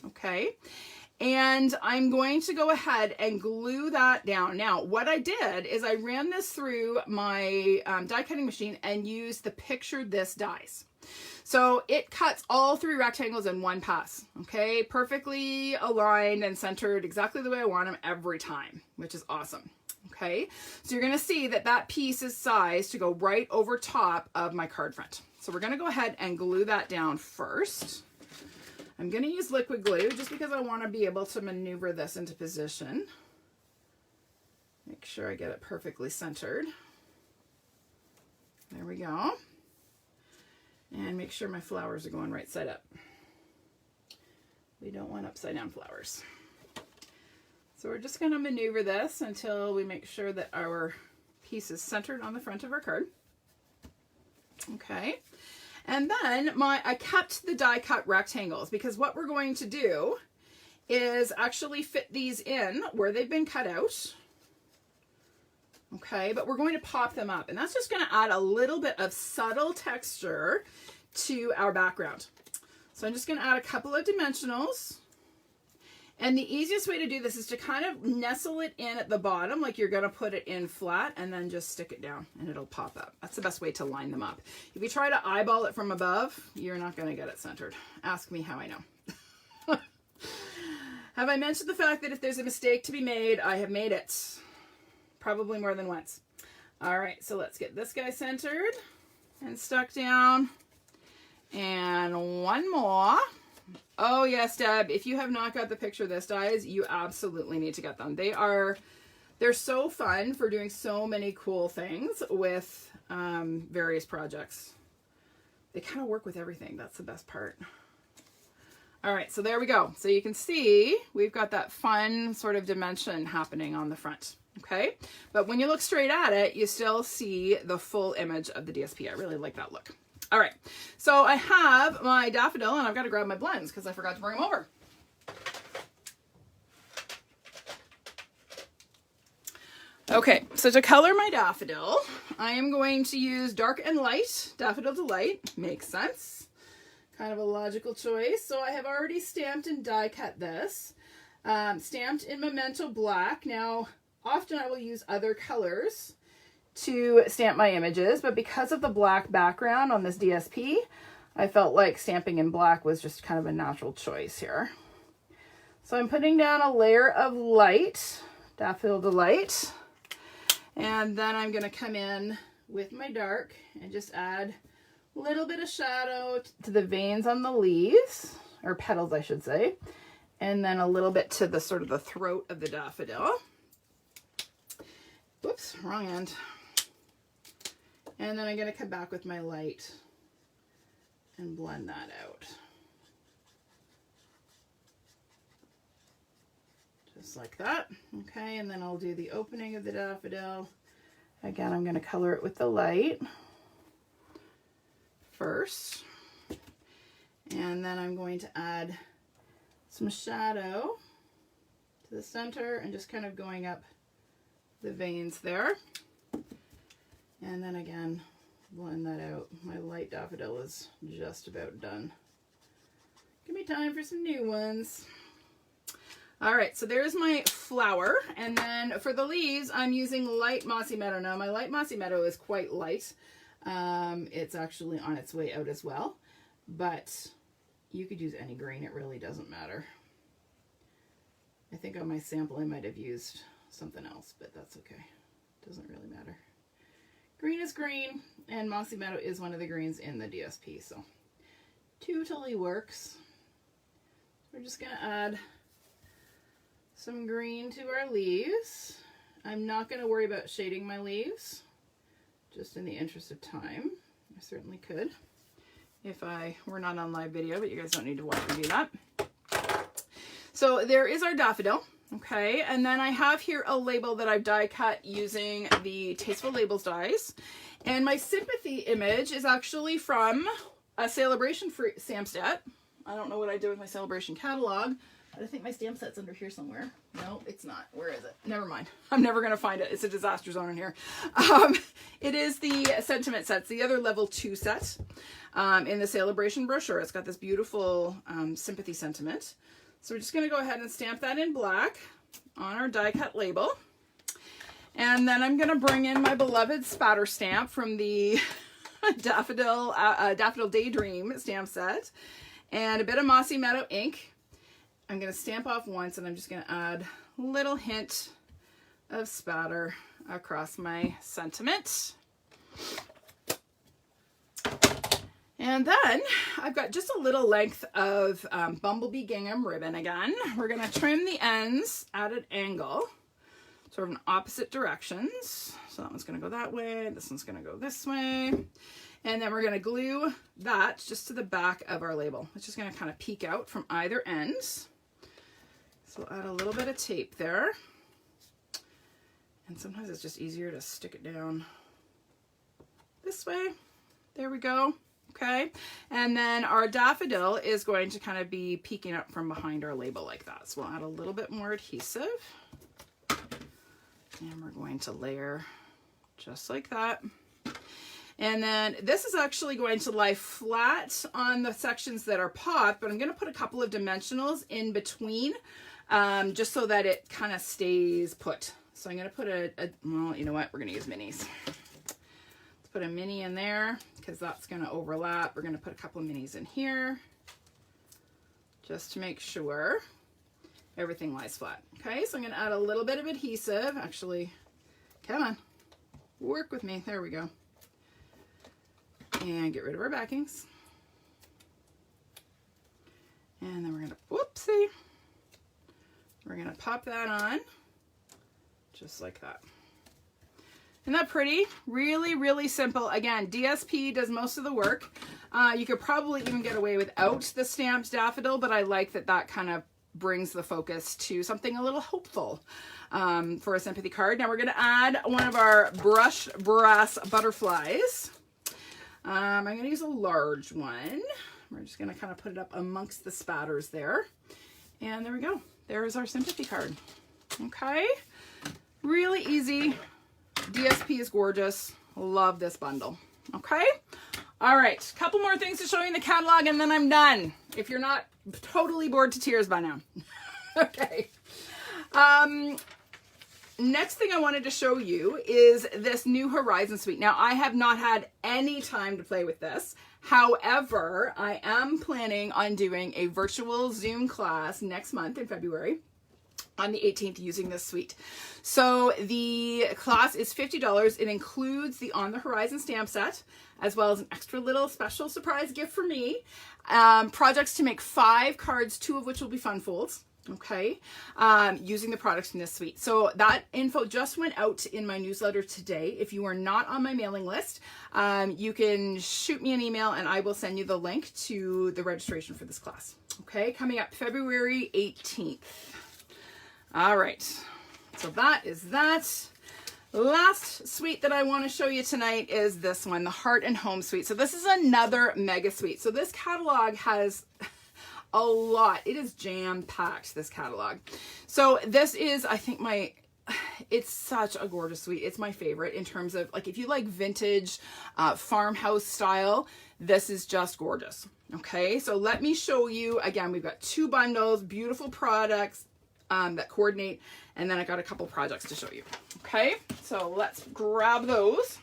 Okay. And I'm going to go ahead and glue that down. Now, what I did is I ran this through my die cutting machine and used the Picture This dies. So it cuts all 3 rectangles in one pass, okay? Perfectly aligned and centered exactly the way I want them every time, which is awesome, okay? So you're gonna see that that piece is sized to go right over top of my card front. So we're gonna go ahead and glue that down first. I'm going to use liquid glue just because I want to be able to maneuver this into position. Make sure I get it perfectly centered. There we go. And make sure my flowers are going right side up. We don't want upside down flowers. So we're just going to maneuver this until we make sure that our piece is centered on the front of our card. Okay. And then I kept the die cut rectangles because what we're going to do is actually fit these in where they've been cut out. Okay, but we're going to pop them up, and that's just going to add a little bit of subtle texture to our background. So I'm just going to add a couple of dimensionals. And the easiest way to do this is to kind of nestle it in at the bottom, like you're going to put it in flat, and then just stick it down and it'll pop up. That's the best way to line them up. If you try to eyeball it from above, you're not going to get it centered. Ask me how I know. Have I mentioned the fact that if there's a mistake to be made, I have made it? Probably more than once. All right, so let's get this guy centered and stuck down. And one more. Oh yes, Deb, if you have not got the Picture This dies, you absolutely need to get them. They're so fun for doing so many cool things with various projects. They kind of work with everything. That's the best part. All right, so there we go. So you can see we've got that fun sort of dimension happening on the front. Okay, but when you look straight at it, you still see the full image of the DSP. I really like that look. All right, so I have my daffodil, and I've got to grab my blends because I forgot to bring them over. Okay, so to color my daffodil, I am going to use dark and light, Daffodil Delight. Makes sense. Kind of a logical choice. So I have already stamped and die cut this. Stamped in Memento Black. Now, often I will use other colors to stamp my images, but because of the black background on this DSP, I felt like stamping in black was just kind of a natural choice here. So I'm putting down a layer of light, Daffodil Delight, and then I'm going to come in with my dark and just add a little bit of shadow to the veins on the leaves, or petals I should say, and then a little bit to the sort of the throat of the daffodil. Whoops, wrong end. And then I'm going to come back with my light and blend that out. Just like that. Okay, and then I'll do the opening of the daffodil. Again, I'm going to color it with the light first. And then I'm going to add some shadow to the center and just kind of going up the veins there. And then again, blend that out. My light daffodil is just about done. Give me time for some new ones. All right, so there's my flower. And then for the leaves, I'm using light Mossy Meadow. Now, my light Mossy Meadow is quite light. It's actually on its way out as well. But you could use any green. It really doesn't matter. I think on my sample, I might have used something else, but that's okay. Doesn't really matter. Green is green, and Mossy Meadow is one of the greens in the DSP, so totally works. We're just going to add some green to our leaves. I'm not going to worry about shading my leaves, just in the interest of time. I certainly could if I were not on live video, but you guys don't need to watch me do that. So there is our daffodil. Okay, and then I have here a label that I've die cut using the Tasteful Labels dies. And my sympathy image is actually from a Sale-A-Bration stamp set. I don't know what I did with my Sale-A-Bration catalog, but I think my stamp set's under here somewhere. No, it's not. Where is it? Never mind. I'm never going to find it. It's a disaster zone in here. It is the sentiment sets, the other level 2 set in the Sale-A-Bration brochure. It's got this beautiful sympathy sentiment. So we're just going to go ahead and stamp that in black on our die cut label. And then I'm going to bring in my beloved spatter stamp from the Daffodil Daydream stamp set and a bit of Mossy Meadow ink. I'm going to stamp off once, and I'm just going to add a little hint of spatter across my sentiment. And then I've got just a little length of Bumblebee gingham ribbon again. We're going to trim the ends at an angle, sort of in opposite directions. So that one's going to go that way, this one's going to go this way. And then we're going to glue that just to the back of our label. It's just going to kind of peek out from either end. So we'll add a little bit of tape there. And sometimes it's just easier to stick it down this way. There we go. Okay. And then our daffodil is going to kind of be peeking up from behind our label like that. So we'll add a little bit more adhesive. And we're going to layer just like that. And then this is actually going to lie flat on the sections that are popped, but I'm going to put a couple of dimensionals in between just so that it kind of stays put. So I'm going to put well, you know what? We're going to use minis. Let's put a mini in there because that's going to overlap. We're going to put a couple of minis in here just to make sure everything lies flat. Okay, so I'm going to add a little bit of adhesive. Actually, come on, work with me. There we go. And get rid of our backings. And then we're going to, whoopsie, we're going to pop that on just like that. Isn't that pretty? Really, really simple. Again, DSP does most of the work. You could probably even get away without the stamped daffodil, but I like that that kind of brings the focus to something a little hopeful for a sympathy card. Now we're going to add one of our brushed brass butterflies. I'm going to use a large one. We're just going to kind of put it up amongst the spatters there. And there we go. There's our sympathy card. Okay. Really easy. DSP is gorgeous. Love this bundle. Okay. All right. Couple more things to show you in the catalog and then I'm done. If you're not totally bored to tears by now. Okay. Next thing I wanted to show you is this new Horizon Suite. Now, I have not had any time to play with this. However, I am planning on doing a virtual Zoom class next month in February on the 18th using this suite. So the class is $50. It includes the On the Horizon stamp set, as well as an extra little special surprise gift for me. Projects to make 5 cards, 2 of which will be fun folds. Okay, using the products in this suite. So that info just went out in my newsletter today. If you are not on my mailing list, you can shoot me an email and I will send you the link to the registration for this class. Okay, coming up February 18th. All right, so that is that. Last suite that I want to show you tonight is this one, the Heart and Home Suite. So this is another mega suite. So this catalog has a lot. It is jam-packed, this catalog. So this is, I think, it's such a gorgeous suite. It's my favorite in terms of, like, if you like vintage farmhouse style, this is just gorgeous. Okay, so let me show you. Again, we've got 2 bundles, beautiful products that coordinate, and then I got a couple projects to show you. Okay, so let's grab those.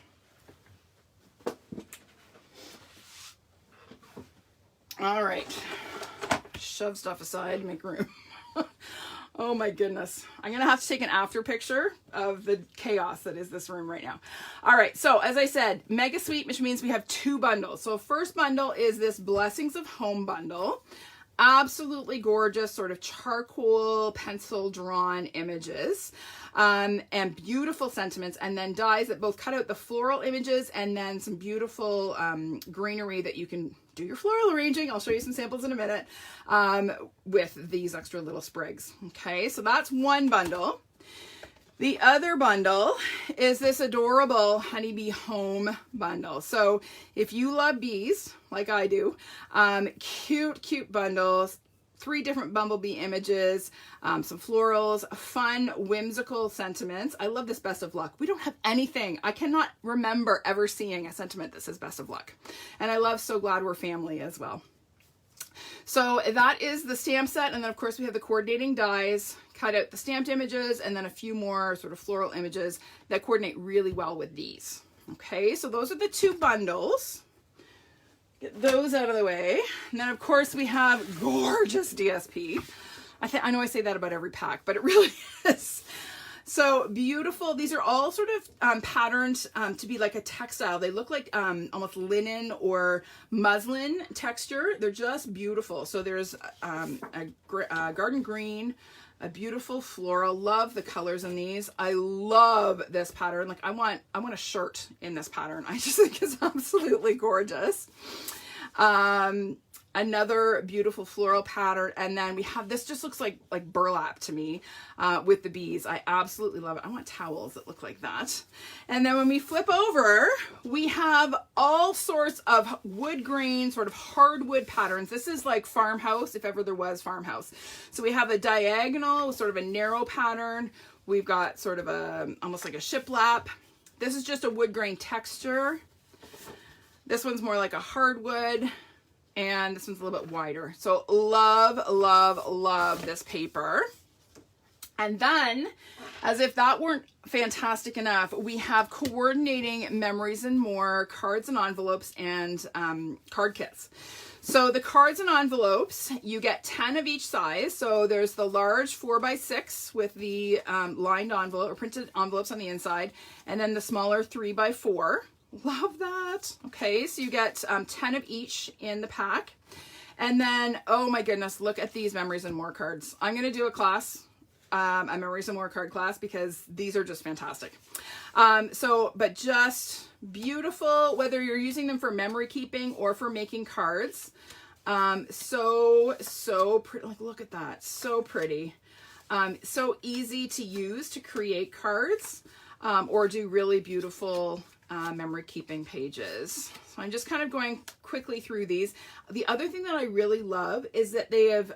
All right. Shove stuff aside, make room. Oh my goodness. I'm going to have to take an after picture of the chaos that is this room right now. All right. So as I said, mega suite, which means we have 2 bundles. So first bundle is this Blessings of Home bundle. Absolutely gorgeous, sort of charcoal pencil drawn images and beautiful sentiments, and then dies that both cut out the floral images and then some beautiful greenery that you can do your floral arranging. I'll show you some samples in a minute with these extra little sprigs. Okay, so that's one bundle. The other bundle is this adorable Honeybee Home bundle. So if you love bees, like I do, cute, cute bundles, 3 different bumblebee images, some florals, fun, whimsical sentiments. I love this Best of Luck. We don't have anything. I cannot remember ever seeing a sentiment that says Best of Luck. And I love So Glad We're Family as well. So that is the stamp set, and then of course we have the coordinating dies, cut out the stamped images, and then a few more sort of floral images that coordinate really well with these. Okay, so those are the 2 bundles. Get those out of the way. And then of course we have gorgeous DSP. I know I say that about every pack, but it really is. So beautiful. These are all sort of patterned to be like a textile. They look like almost linen or muslin texture. They're just beautiful. So there's a garden green, a beautiful floral. Love the colors in these. I love this pattern. Like I want a shirt in this pattern. I just think it's absolutely gorgeous. Another beautiful floral pattern, and then we have this, just looks like burlap to me with the bees. I absolutely love it. I want towels that look like that. And then when we flip over, we have all sorts of wood grain, sort of hardwood patterns. This is like farmhouse, if ever there was farmhouse. So we have a diagonal, sort of a narrow pattern. We've got sort of a almost like a shiplap. This is just a wood grain texture. This one's more like a hardwood. And this one's a little bit wider. So love, love, love this paper. And then, as if that weren't fantastic enough, we have coordinating Memories and More cards and envelopes and card kits. So the cards and envelopes, you get 10 of each size. So there's the large 4x6 with the lined envelope or printed envelopes on the inside, and then the smaller 3x4. Love that. Okay, so you get 10 of each in the pack. And then, oh my goodness, look at these Memories and More cards. I'm going to do a class, a Memories and More card class, because these are just fantastic. But just beautiful, whether you're using them for memory keeping or for making cards. So pretty. Like, look at that. So pretty. So easy to use to create cards or do really beautiful memory keeping pages. So I'm just kind of going quickly through these. The other thing that I really love is that they have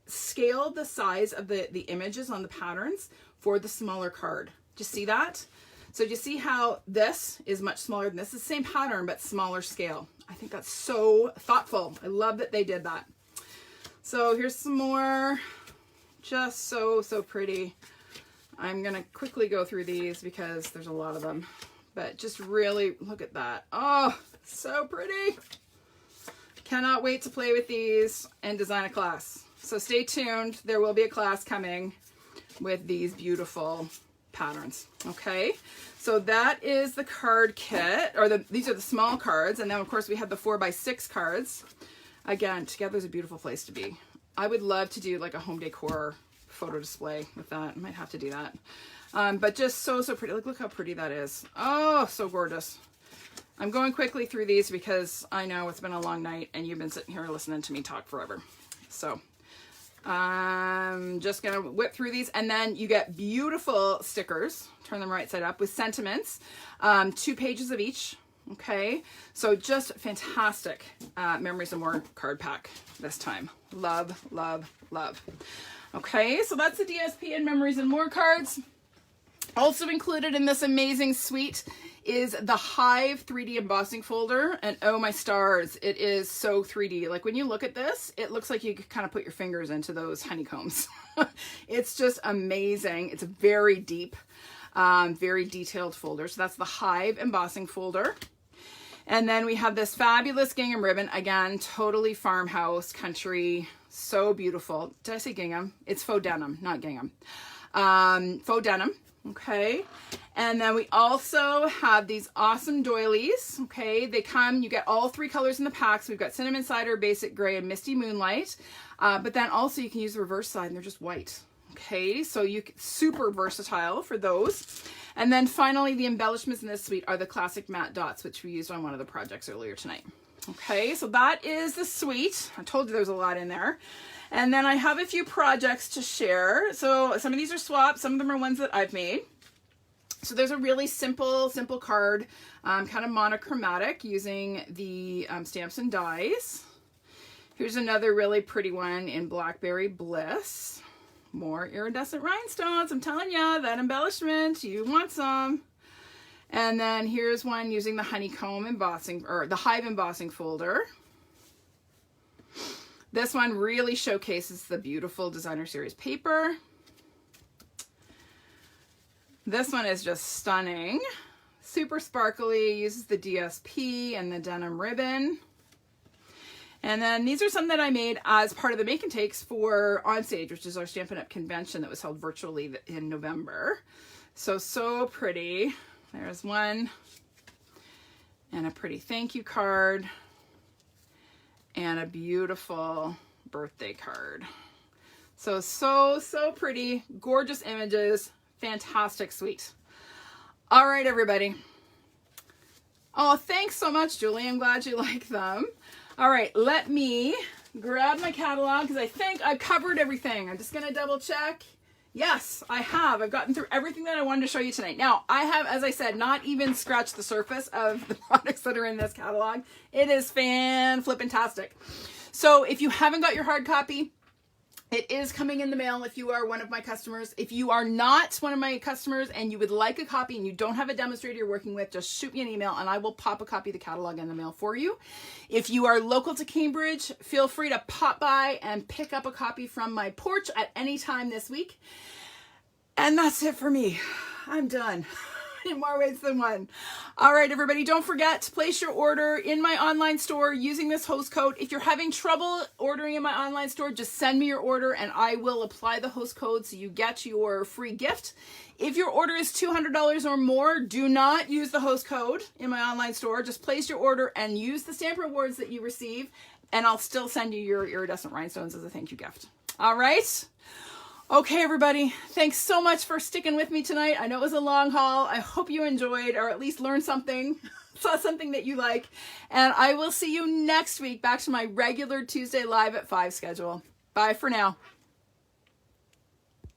scaled the size of the images on the patterns for the smaller card. Do you see that? So do you see how this is much smaller than this? It's the same pattern, but smaller scale. I think that's so thoughtful. I love that they did that. So here's some more. Just so pretty. I'm going to quickly go through these because there's a lot of them. But just really look at that. Oh, so pretty. Cannot wait to play with these and design a class. So stay tuned. There will be a class coming with these beautiful patterns. Okay, so that is the card kit, or these are the small cards. And then of course we have the 4x6 cards. Again, together is a beautiful place to be. I would love to do like a home decor photo display with that. I might have to do that. But just so pretty. Look how pretty that is. Oh, so gorgeous. I'm going quickly through these because I know it's been a long night and you've been sitting here listening to me talk forever. So I'm just going to whip through these, and then you get beautiful stickers. Turn them right side up with sentiments. 2 pages of each. Okay, so just fantastic Memories and More card pack this time. Love, love, love. Okay, so that's the DSP and Memories and More cards. Also included in this amazing suite is the Hive 3D embossing folder, and oh my stars, it is so 3D. Like when you look at this, it looks like you could kind of put your fingers into those honeycombs. It's just amazing. It's a very deep, very detailed folder. So that's the Hive embossing folder. And then we have this fabulous gingham ribbon. Again, totally farmhouse, country, so beautiful. Did I say gingham? It's faux denim, not gingham. Faux denim. Okay, and then we also have these awesome doilies. Okay, they come, you get all 3 colors in the pack. So we've got Cinnamon Cider, Basic Gray, and Misty Moonlight. But then also you can use the reverse side and they're just white. Okay, so super versatile for those. And then finally, the embellishments in this suite are the classic matte dots, which we used on one of the projects earlier tonight. Okay, so that is the suite. I told you there's a lot in there. And then I have a few projects to share. So some of these are swaps, some of them are ones that I've made. So there's a really simple card, kind of monochromatic, using the stamps and dies. Here's another really pretty one in Blackberry Bliss. More iridescent rhinestones. I'm telling you, that embellishment, you want some. And then here's one using the honeycomb embossing, or the Hive embossing folder. This one really showcases the beautiful designer series paper. This one is just stunning. Super sparkly, uses the DSP and the denim ribbon. And then these are some that I made as part of the Make and Takes for Onstage, which is our Stampin' Up! Convention that was held virtually in November. So pretty. There's one. And a pretty thank you card. And a beautiful birthday card. So pretty. Gorgeous images. Fantastic, sweet. All right, everybody. Oh, thanks so much, Julie. I'm glad you like them. All right, let me grab my catalog because I think I've covered everything. I'm just going to double check. Yes, I have. I've gotten through everything that I wanted to show you tonight. Now, I have, as I said, not even scratched the surface of the products that are in this catalog. It is fan-flippin-tastic. So if you haven't got your hard copy, it is coming in the mail if you are one of my customers. If you are not one of my customers and you would like a copy and you don't have a demonstrator you're working with, just shoot me an email and I will pop a copy of the catalog in the mail for you. If you are local to Cambridge, feel free to pop by and pick up a copy from my porch at any time this week. And that's it for me. I'm done. In more ways than one. All right, everybody, don't forget to place your order in my online store using this host code. If you're having trouble ordering in my online store, just send me your order and I will apply the host code so you get your free gift. If your order is $200 or more, do not use the host code in my online store. Just place your order and use the Stampin' Rewards that you receive, and I'll still send you your Iridescent Rhinestones as a thank you gift. All right? Okay, everybody, thanks so much for sticking with me tonight. I know it was a long haul. I hope you enjoyed or at least learned something, saw something that you like. And I will see you next week back to my regular Tuesday live at 5 schedule. Bye for now.